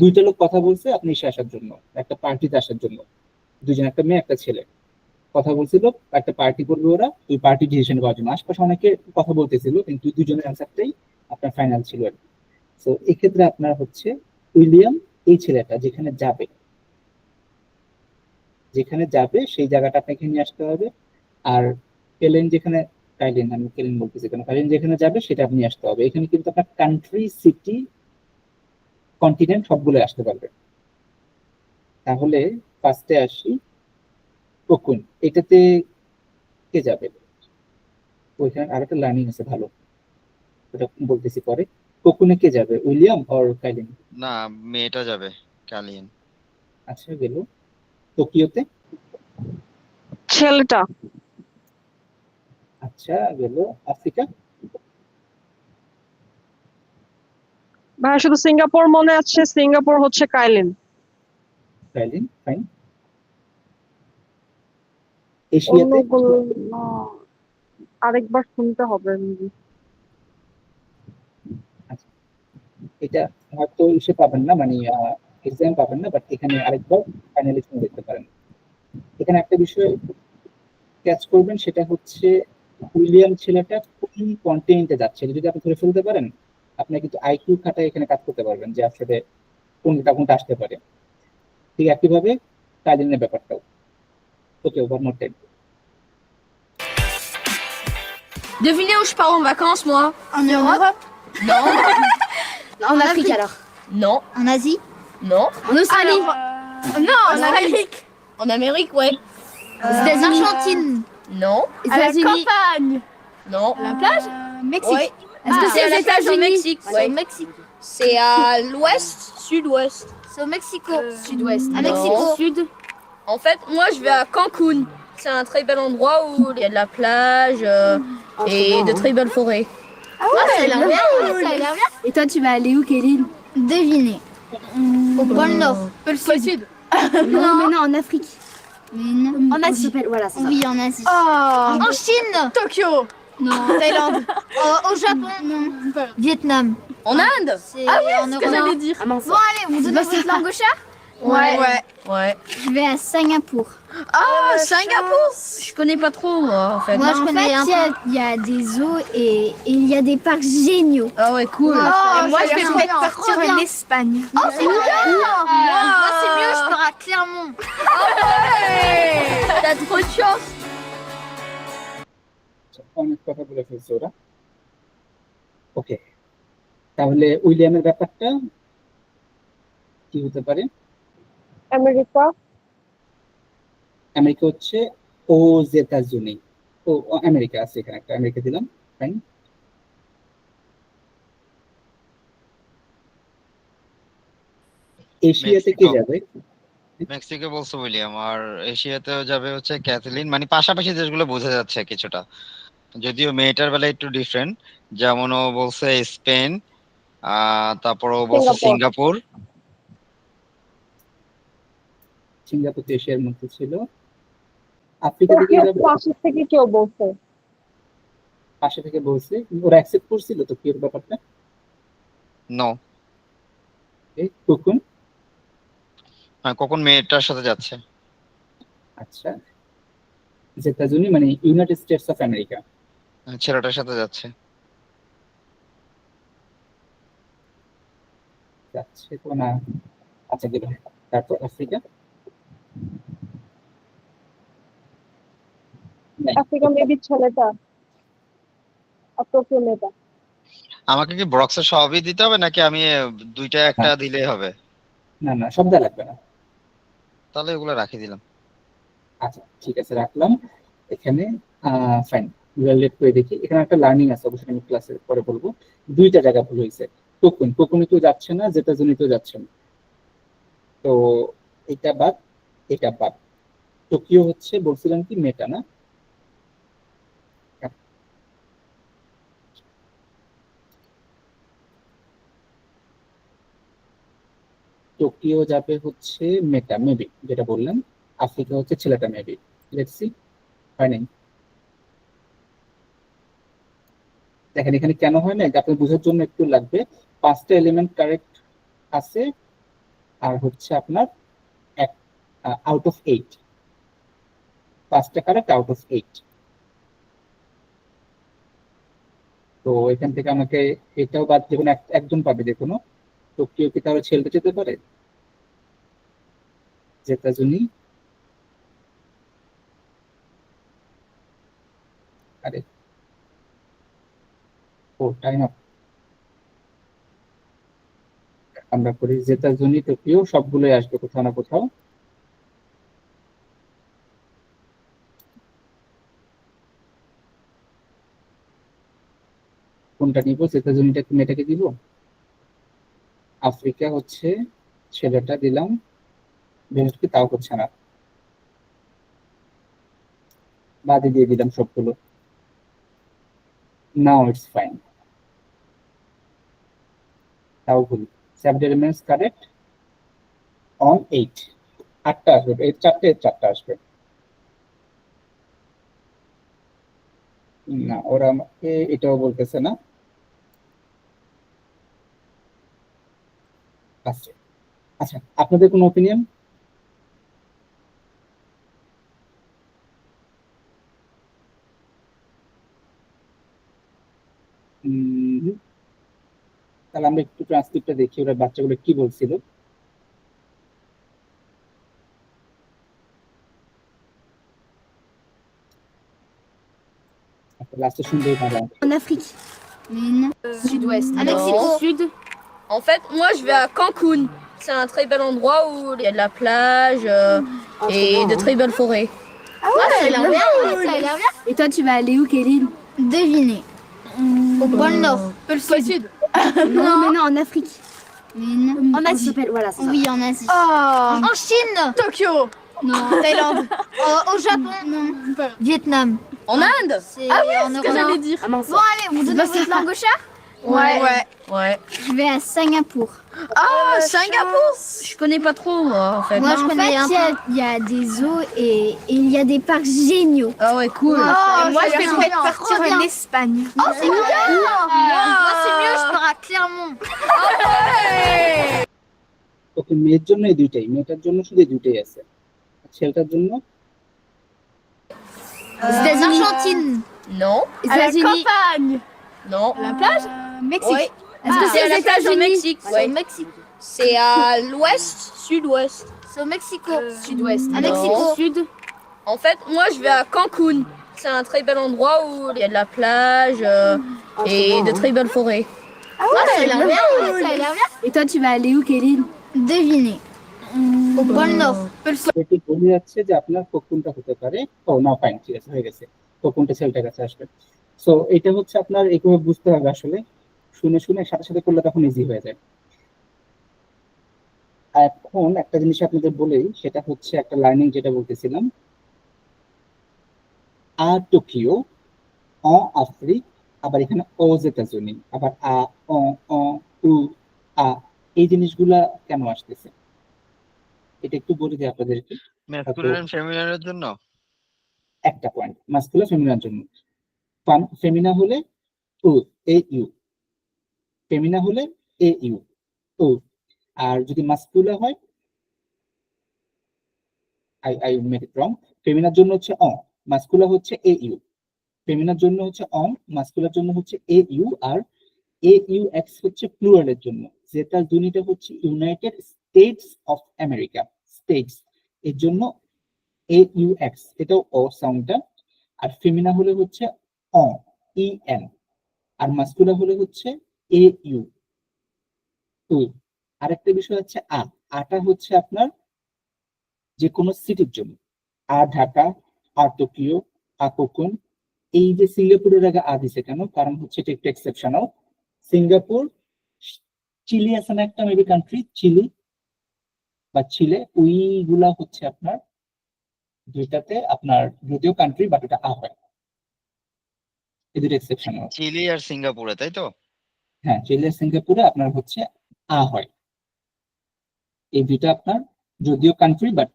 A: দুইটা লোক কথা বলছে আপনি এসে আসার জন্য, একটা পার্টিতে আসার জন্য। দুজন, একটা মেয়ে একটা ছেলে কথা বলছিল, একটা পার্টি করবে ওরা, ওই পার্টি ডিসিশন করার জন্য। আশপাশে অনেকে কথা বলতেছিল, কিন্তু দুজনের অ্যান্সারটাই আপনার ফাইনাল ছিল আর কি। তো এক্ষেত্রে আপনার হচ্ছে উইলিয়াম এই ছেলেটা যেখানে যাবে সেই জায়গাটা আপনাকে নিয়ে আসতে হবে। আর কেলেন যেখানে, আমি কেলেন বলতেছি কেন, কাইলেন যেখানে যাবে সেটা আপনি আসতে হবে। এখানে কিন্তু আপনার কান্ট্রি, সিটি, কন্টিনেন্ট সবগুলো আসতে পারবে। তাহলে ফার্স্টে আসি কোকুন, এটাতে কে যাবে? ওইখানে আরেকটা লার্নিং আছে ভালো, ওটা বলতেছি পরে। কোকুনে কে যাবে, উইলিয়াম আর কাইলেন?
C: না, মেয়েটা যাবে, কালিয়ান।
A: আচ্ছা, গেল। টোকিওতে?
D: ছেলেটা।
A: আচ্ছা, গেল। আফ্রিকা?
D: ভাইয়া শুধু সিঙ্গাপুর মনে আছে, সিঙ্গাপুর হচ্ছে কাইলিন।
A: কাইলেন, ফাইন। এশিয়াতে?
D: অন্যগুলো আরেকবার শুনতে হবে।
A: আচ্ছা, এটা হয়তো ইসে পাবেন না, মানে এক্সাম পাবেন না, বাট এখানে আরেকবার ফাইনালি শুনে দেখতে পারেন। এখানে একটা বিষয় ক্যাচ করবেন, সেটা হচ্ছে উইলিয়াম ছেলেটা কোন কন্টিনেন্টে যাচ্ছে। এটা যদি আপনি ধরে ফেলতে পারেন, আপনি কিন্তু আইকিউ খাটায় এখানে কাজ করতে পারবেন যে আসলে কোনটা আসতে পারে। ঠিক একইভাবে কাজিনের ব্যাপারটাও। Okay, over more time.
F: Devinez où je pars en vacances, moi?
G: En Europe?
F: Non.
G: En Afrique alors?
F: Non.
G: En Asie?
F: Non.
G: En Australie?
F: Non, en Amérique. En Amérique, ouais.
G: Aux États-Unis? Argentine?
F: Non.
G: Aux États-Unis?
F: Non.
G: La plage? Mexique?
F: Ouais.
G: Est-ce que c'est
F: à
G: aux
F: la plage au
G: États-Unis?
F: Mexique,
G: C'est
F: ouais.
G: au Mexique.
F: C'est à l'ouest, sud-ouest.
G: C'est au Mexico? Sud-ouest. À
F: Non.
G: Mexico? Sud?
F: En fait, moi, je vais à Cancun. C'est un très bel endroit où il y a de la plage et de très belles forêts.
G: Ah ouais, ça a l'air bien, ça a l'air bien. Et toi, tu vas aller où, Kéline? Devinez. Au pôle Nord.
F: Le sud.
G: Non, mais non, en Afrique. Mais non. En Asie. Voilà, c'est ça. Oui, en Asie. En Chine.
F: Tokyo.
G: Non. Thaïlande. Au Japon. Non. Vietnam.
F: En Inde.
G: C'est en Europe.
F: dire.
G: Bon, allez, vous donnez votre langue au chat?
F: Ouais.
G: Je vais à Singapour.
F: Ah, Singapour. Je connais pas trop, moi, en fait.
G: Moi, je connais un peu. Il y a des zoos et il y a des parcs géniaux.
F: Ah ouais, cool.
G: Oh,
F: moi,
G: ça
F: je
G: a
F: vais
G: l'air
F: peut-être
G: bien.
F: partir
G: Trop bien.
F: en Espagne.
G: Oh, c'est bien. Moi, c'est mieux, je pars à Clermont.
F: Hey, t'as trop de chance.
A: অনেক কথা বলে ফেলছে ওরা। ওকে, তাহলে উইলিয়ামের ব্যাপারটা কি হতে পারে?
D: আমেরিকা।
A: আমেরিকা হচ্ছে ও জেতাজুনি। ও আমেরিকা আছে, এখানে একটা আমেরিকা দিলাম। ফাইন। এশিয়াতে কে
C: মেক্সিকো।
A: যাবে?
C: মেক্সিকো বলছে উইলিয়াম, আর এশিয়াতেও যাবে হচ্ছে ক্যাথলিন, মানে পাশাপাশি দেশগুলো বোঝা যাচ্ছে কিছুটা, যদিও মেয়েটার বেলা একটু ডিফারেন্ট। যেমন ও বলছে স্পেন, তারপর ও বলছে সিঙ্গাপুর।
A: সিঙ্গাপুর তো এশিয়ার মধ্যে ছিল। আফ্রিকা দিকে যাবে,
D: পাশের থেকে কেউ বলছে।
A: পাশে থেকে বলছে, ওরা অ্যাকসেপ্ট করছিল তো কি ওর ব্যাপারটা?
C: নো,
A: কোকুন।
C: কখন মেয়েটার সাথে যাচ্ছে।
A: আচ্ছা, যেটা জন্য মানে ইউনাইটেড স্টেটস অফ আমেরিকা।
C: ছেলেটার সাথে যাচ্ছে।
A: যাচ্ছে তো না, আচ্ছা গেল। তারপর আফ্রিকা, নাই।
D: আফ্রিকা মেবি ছেলেটা আর টোকিও মেয়েটা।
C: আমাকে কি বক্সের সবই দিতে হবে নাকি আমি দুইটা একটা দিলেই হবে?
A: না না, সব দেওয়া লাগবে না।
C: তাহলে এগুলো রাখি দিলাম।
A: আচ্ছা ঠিক আছে, রাখলাম এখানে। ফাইন, ইভালুয়েট করে দেখি। এখানে একটা লার্নিং আছে, অবশ্যই আমি ক্লাসে পরে বলবো। দুইটা জায়গা ভুল হয়েছে। কোকুন, কোকুনে কেউ যাচ্ছে না, যেটা জন্য কেউ যাচ্ছে না। তো এটা বাদ, এটা বাদ। টোকিও হচ্ছে বলছিলাম কি মেটা না? টোকিও যাবে হচ্ছে মেটা মেবি, যেটা বললাম। আফ্রিকা হচ্ছে ছেলেটা মেবি। Let's see. হয় নাই। দেখেন এখানে কেন হয় না, এটা আপনি বোঝার জন্য একটু লাগবে। 5টা এলিমেন্ট কারেক্ট আছে, আর হচ্ছে আপনার এক আউট অফ 8। 5টা কারেক্ট আউট অফ 8। তো এখান থেকে আমাকে এটাও বাদ, যে কোনো একজন পাবে যে কোনো। টোকিও কি তাহলে ছেলেটা যেতে পারে? যেটা জন্য, আরে ও টাইম আপ। আমরা করি যেটার জন্য টোকিও সবগুলোই আসবে কোথাও না কোথাও। কোনটা নিব? যেটার জন্য মেয়েটাকে দিব। আফ্রিকা হচ্ছে ছেলেটা দিলাম, বৃহস্পতি তাও হচ্ছে না, বাদে দিয়ে দিলাম সবগুলো। নাও ইটস ফাইন, তাও ভুল। 7 elements correct on 8। 8টা আসবে, এর 4টে, এর 4টা আসবে না। ওরা আমাকে এটাও বলতেছে না। আচ্ছা আচ্ছা, আপনাদের কোনো ওপিনিয়ন? তাহলে আমরা একটু ট্রান্সক্রিপ্টটা দেখি, ওরা বাচ্চাগুলো কি বলছিল। লাস্টে শুনলেই ভালো।
G: En Afrique. Sud-ouest. À
F: non.
G: Mexico. Sud.
F: En fait, moi, je vais à Cancun. C'est un très bel endroit où il y a de la plage et de très belles forêts.
G: Ah ouais, ça a l'air bien. Ça a l'air bien. Et toi, tu vas aller où, Kéline? Devinez. Au pôle Nord. Pôle Sud. Non, mais non, en Afrique. En Asie. Voilà, c'est ça. Oui, en Asie. En Chine. Tokyo. Non. Thaïlande. Au Japon. Non. Vietnam.
F: En Inde?
G: Ah oui,
F: C'est ce que j'allais dire.
G: Bon, allez, vous donnez votre langue au chat?
F: Ouais.
G: Je vais à Singapour.
F: Ah, Singapour? Je connais pas trop, moi, en fait.
G: Moi, je connais un peu. Il y a des zoos et il y a des parcs géniaux.
F: Ah ouais, cool.
G: Moi, je vais peut-être partir en Espagne. Oh, c'est bien. Moi, c'est mieux, je pars à Clermont.
A: ওকে, মেয়ের জন্য এই দুইটাই, মেয়েটার জন্য শুধু এই দুইটাই আছে। ছেলেটার জন্য
G: Argentine.
F: Non.
G: États-Unis.
F: Non.
G: La plage. Mexique.
F: Ouais.
G: Est-ce que
F: C'est
G: c'est
F: la
G: aux
F: plage au
G: États-Unis?
F: Mexique,
G: C'est
F: ouais.
G: au Mexique.
F: C'est à l'ouest, sud-ouest.
G: C'est au Mexico. Sud-ouest. À
F: Non.
G: Mexico. Sud.
F: En fait, moi, je vais à Cancun. C'est un très bel endroit où il y a de la plage et de très belles forêts.
G: Ah ouais, ça a l'air bien. Ça a l'air bien. Et toi, tu vas aller où, Kéline? Devinez. Au pôle Nord.
A: এটি বলে যাচ্ছে যে আপনার কোকুনটা হতে পারে। ও না, ফাইন, ঠিক আছে, হয়ে গেছে। কোকুনটা ছেলেটার কাছে আসবে। সো এটা হচ্ছে আপনার এইভাবে বুঝতে হবে আসলে, শুনে শুনে সাথে সাথে করলে তখন ইজি হয়ে যায়। এখন একটা জিনিস আপনাদের বলেই, সেটা হচ্ছে একটা লার্নিং যেটা বলতেছিলাম, আ টোকিও, অ আফ্রিক, আবার এখানে ও জেতাজনি, আবার আ, অ, অ, উ, আ, এই জিনিসগুলা কেন আসতেছে এটা একটু বলে দিই আপনাদেরকে।
C: ম্যাসকুলিন এন্ড ফেমিনিনের জন্য।
A: একটা পয়েন্ট, মাস্কুলার ফেমিনার জন্য। ফেমিনা হলে উ, এ ইউ, ফেমিনা হলে এ ইউ, উ। আর যদি মাস্কুলার হয়, আই মেড ইট রং, ফেমিনার জন্য হচ্ছে অ, মাস্কুলার হচ্ছে এ ইউ, ফেমিনার জন্য হচ্ছে অ, মাস্কুলার জন্য হচ্ছে এ ইউ, আর এ ইউ এক্স হচ্ছে প্লুরালের জন্য, যেটার দুনিটা হচ্ছে United States of America, states, এর জন্য এ ইউ এক্স, এটাও অ সাউন্ডটা। আর ফেমিনা হলে হচ্ছে অ, ই এন, আর মাস্কুলার হলে হচ্ছে এ ইউ, উ। আরেকটা বিষয় হচ্ছে আটা হচ্ছে আপনার যে কোনো সিটির জন্য, ঢাকা, টোকিও, কোকুন। এই যে সিঙ্গাপুরের আগে দিছে কেন, কারণ হচ্ছে এটা একটু এক্সেপশনাল। সিঙ্গাপুর, চিলি আছে না একটা মেবি কান্ট্রি, চিলি বা চিলে, ওইগুলা হচ্ছে আপনার দুইটাতে আপনার যদিও কান্ট্রি, বাট এটা হয়, এই দুটো এক্সেপশনাল।
C: চিলি আর সিঙ্গাপুরে, তাই তো?
A: হ্যাঁ, চিলি আর সিঙ্গাপুরে আপনার হচ্ছে হয়, এই দুইটা আপনার যদিও কান্ট্রি, বাট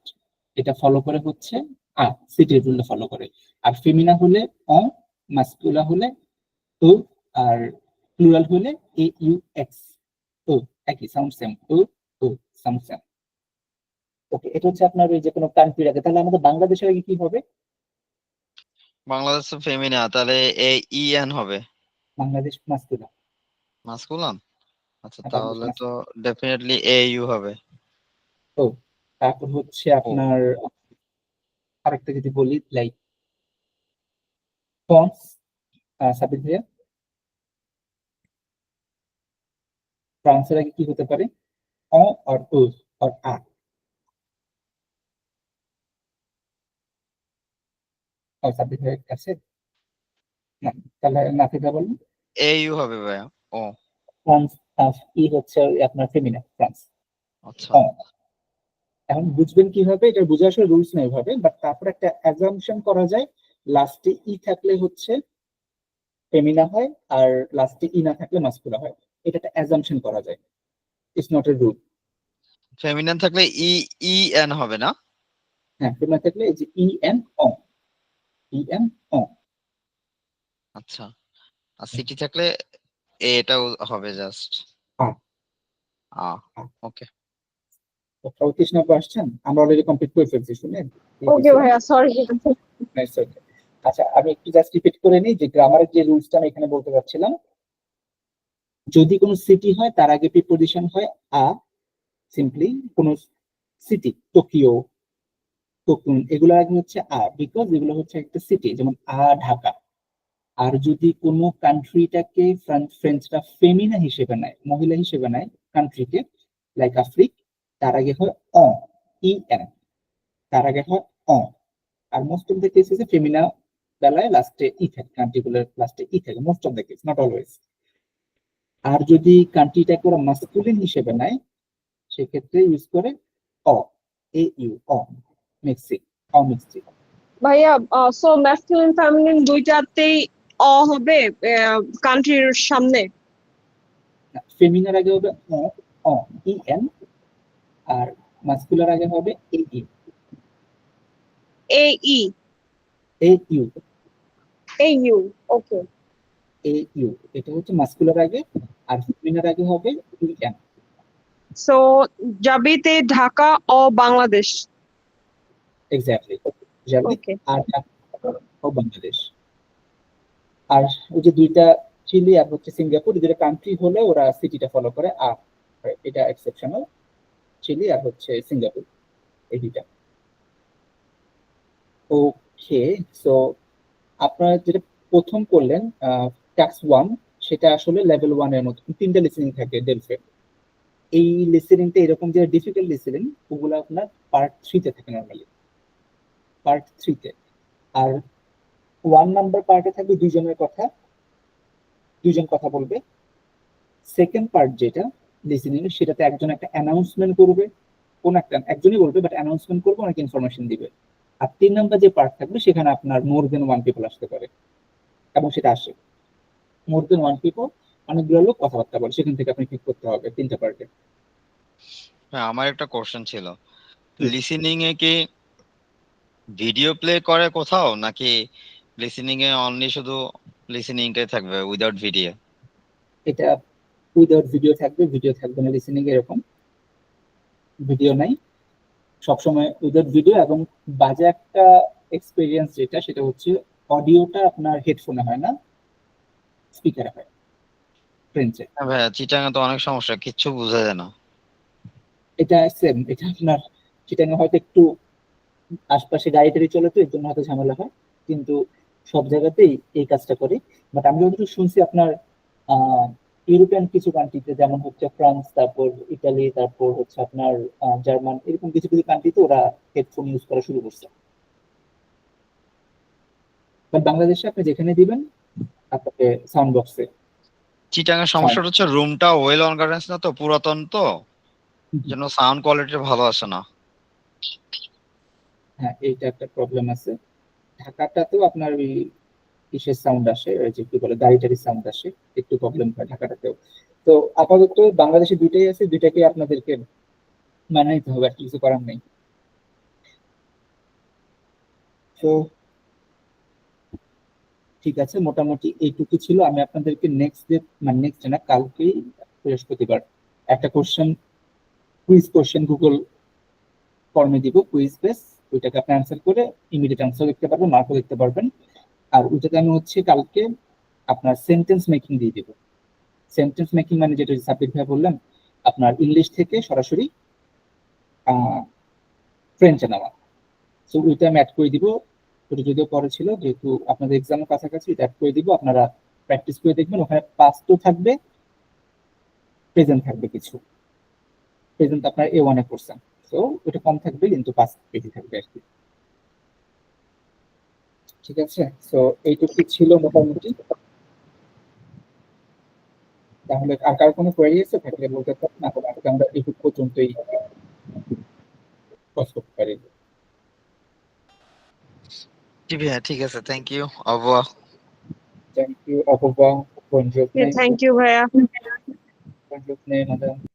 A: এটা ফলো করে হচ্ছে সিটির রুল ফলো করে। আর ফেমিনা হলে অ, মাস্কুলা হলে ও, আর প্লুরাল হলে এ ইউ এক্স, ও, একই সাউন্ড সেম, ও, ও সাউন্ড সেম। ওকে, এটা হচ্ছে আপনার ওই যে কোনো কান্ট্রির আগে। তাহলে আমাদের বাংলাদেশের আগে কি হবে?
C: বাংলাদেশ ফেমিনা, তাহলে এ ই এন হবে।
A: বাংলাদেশ মাস্কুলা।
C: মাসকুলাম। আচ্ছা,
A: বাংলাদেশ
C: তাহলে তো ডেফিনেটলি এ ইউ হবে।
A: ও, তারপর হচ্ছে আপনার আরেকটা যদি বলি, লাইক ফ্রান্স, সাবিত ভাইয়া, ফ্রান্সের আগে কি হতে পারে? অ আর ও আর সাবিত ভাইয়ের কাছে না, তাহলে নাফিদা বলুন।
C: এ ইউ হবে ভাইয়া। ও
A: ফ্রান্স, ই হচ্ছে আপনার ফেমিনা, ফ্রান্স,
C: আচ্ছা।
A: অ। এখন বুঝবেন কিভাবে, এটা বুঝে আসলে রুলস নেই ভাবে, বাট তারপর একটা অ্যাজাম্পশন করা যায়, লাস্টে ই থাকলে হচ্ছে ফেমিনা হয়, আর লাস্টে ই না থাকলে মাস্কুলা হয়। এটা একটা অ্যাজাম্পশন করা যায়, it's not a rule.
C: Feminine থাকলে ই ই এন হবে না?
A: হ্যাঁ, ফেমিনা থাকলে এই যে ই এন অ, ই এন অ।
C: আচ্ছা, আর সিটি থাকলে এটাও হবে জাস্ট
A: আ।
C: ওকে।
A: 34 আসছেন, আমরা অলরেডি কমপ্লিট করে ফেলছি, শুনেন।
D: ওকে ভাইয়া, সরি।
A: আচ্ছা, আমি একটু জাস্ট রিপিট করে নিই যে গ্রামারের যে রুলসটা আমি এখানে বলতে চাচ্ছিলাম। যদি কোনো সিটি হয়, তার আগে প্রিপোজিশন হয় সিম্পলি কোন সিটি, টোকিও, কোকুন, এগুলো আগে হচ্ছে বিকজ এগুলো হচ্ছে একটা সিটি, যেমন ঢাকা। আর যদি কোনো কান্ট্রিটাকে ফ্রেঞ্চরা ফেমিনা হিসেবে নেয়, মহিলা হিসেবে নেয় কান্ট্রিকে, লাইক আফ্রিক, তার আগে হয় অ, ই এন, তার আগে হয় অ। আর মোস্ট অফ দ্য কেসেসে ফেমিনা বেলায় লাস্টে ই থাকে, কান্ট্রিগুলোর লাস্টে ই থাকে, most of the case, not always. আর যদি কান্ট্রিটাকে ওরা মাস্কুলিন হিসেবে নেয়, সেক্ষেত্রে ইউজ করে অ, এ ইউ, অ মিক্সি, অ মিক্সি।
D: ভাইয়া, সো ম্যাসকুলিন ফেমিনিন দুইটাতেই হবে কান্ট্রির সামনে?
A: ফেমিনার আগে হবে অ, অ, ই এন, আর মাস্কুলার আগে হবে এ you,
D: A E,
A: A you,
D: A you. Okay.
A: A you, এটা হচ্ছে মাস্কুলার আগে, আর ফেমিনার আগে হবে ই এন।
D: সো জাবিতে ঢাকা ও বাংলাদেশ।
A: এক্স্যাক্টলি, যাবে
D: ওকে।
A: আর ও বাংলাদেশ। আর ওই যে দুইটা চিলি আর হচ্ছে সিঙ্গাপুর, দুইটা কান্ট্রি হলে ওরা সিটিটা ফলো করে এটা এক্সেপশনাল, চিলি আর হচ্ছে সিঙ্গাপুর, এই দুইটা। ওকে, সো আপনারা যেটা প্রথম করলেন টাস্ক 1, সেটা আসলে লেভেল 1 এর মতো 3টা লিসেনিং থাকে ডেলফে। এই লিসেনিংটা এরকম যে ডিফিকাল্ট লিসেনিং, ওগুলো আপনার পার্ট 3 তে থাকে নরমালি, পার্ট 3 তে। আর 1 নাম্বার পার্টে থাকবে দুইজনের কথা, দুইজন কথা বলবে। সেকেন্ড পার্ট যেটা লিসেনিং, সেটাতে একজন একটা অ্যানাউন্সমেন্ট করবে, কোন একটা একজনই বলবে, বাট অ্যানাউন্সমেন্ট করবে, অনেক ইনফরমেশন দিবে। আর 3 নাম্বার যে পার্ট থাকবে সেখানে আপনার মোর দেন 1 পিপল আসতে পারে, এবং সেটা আসে। মোর দেন 1 পিপল, অনেকগুলো লোক কথাবার্তা বলে, সেখান থেকে আপনি পিক করতে হবে 3টা পার্টে।
C: হ্যাঁ, আমার একটা কোশ্চেন ছিল,
A: হুম।
C: লিসেনিং এ কি ভিডিও প্লে করে কোথাও, নাকি লিসেনিং এ অনলি শুধু লিসেনিং টাই থাকবে উইদাউট ভিডিও?
A: এটা উইদাউট ভিডিও থাকবে, ভিডিও থাকবে না লিসেনিং, এরকম ভিডিও নাই, সবসময় উইদাউট ভিডিও। এবং বাজে একটা এক্সপিরিয়েন্স যেটা, সেটা হচ্ছে অডিওটা আপনার হেডফোনে হয় না, স্পিকারে হয়, ফ্রেঞ্চে।
C: হ্যাঁ ভাইয়া, চিটাঙে তো অনেক সমস্যা, কিচ্ছু বোঝা যায় না।
A: এটা সেম, এটা আপনার চিটাগাং হয়তো একটু আশপাশে গাড়ি টাড়ি চলে, তো এর জন্য হয়তো ঝামেলা হয়, কিন্তু সব জায়গাতেই এই কাজটা করে। বাট আমি যতটুকু শুনছি আপনার ইউরোপিয়ান কিছু কান্ট্রিতে, যেমন হচ্ছে ফ্রান্স, তারপর ইতালি, তারপর হচ্ছে আপনার জার্মান, এরকম কিছু কিছু কান্ট্রিতে ওরা হেডফোন ইউজ করা শুরু করছে। বাট বাংলাদেশে আপনি যেখানে দিবেন আপনাকে সাউন্ড বক্সে
C: চিটাঙের সমস্যাটা হচ্ছে রুমটা ওয়েল অর্গানাইজ না, তো পুরাতন, তো জন্য সাউন্ড কোয়ালিটি ভালো আসে না।
A: হ্যাঁ, এইটা একটা প্রবলেম আছে। ঢাকাটাতেও আপনার ওই কিসের সাউন্ড আসে, ওই যে কি বলে গাড়ি টাড়ির সাউন্ড আসে, একটু প্রবলেম হয় ঢাকাটাতেও। তো আপাতত বাংলাদেশে দুইটাই আছে, দুইটাকে আপনাদেরকে মানে নিতে হবে, আর কিছু করার নেই। তো ঠিক আছে, মোটামুটি এইটুকু ছিল। আমি আপনাদেরকে নেক্সট ডে, মানে নেক্সট না, কালকেই বৃহস্পতিবার একটা কুইজ কোশ্চেন গুগল ফর্মে দিব, কুইজ বেস। ওইটাকে আপনি অ্যান্সার করে ইমিডিয়েট অ্যান্সার লিখতে পারবেন, মার্কও লিখতে পারবেন। আর ওইটাতে আমি হচ্ছে কালকে আপনার সেন্টেন্স মেকিং দিয়ে দিব। সেন্টেন্স মেকিং মানে যেটা সাব্বির ভাই বললেন, আপনার ইংলিশ থেকে সরাসরি ফ্রেঞ্চে নেওয়া। সো ওইটা আমি অ্যাড করে দিব, ওটা যদিও পরে ছিল, যেহেতু আপনাদের এক্সামের কাছাকাছি, এটা অ্যাড করে দিব। আপনারা প্র্যাকটিস করে দেখবেন, ওখানে পাস্ট তো থাকবে, প্রেজেন্ট থাকবে কিছু। প্রেজেন্ট আপনার A1 এ করছেন, তো ওটা কম থাকবে, কিন্তু পাস্ট বেশি থাকবে আর কি। ঠিক আছে, সো এইটুকু ছিল মোটামুটি। তাহলে আর কার কোনো কোয়েরি আছে থাকলে বলতে পারেন, না হলে আজকে আমরা এইটুকু পর্যন্তই ক্রস করতে পারি।
C: জি ভাইয়া, ঠিক আছে, thank you Abuya.
A: Thank you Apurba. Bonne journée.
D: Thank you, Bhaiya.
A: Bonne journée, madame.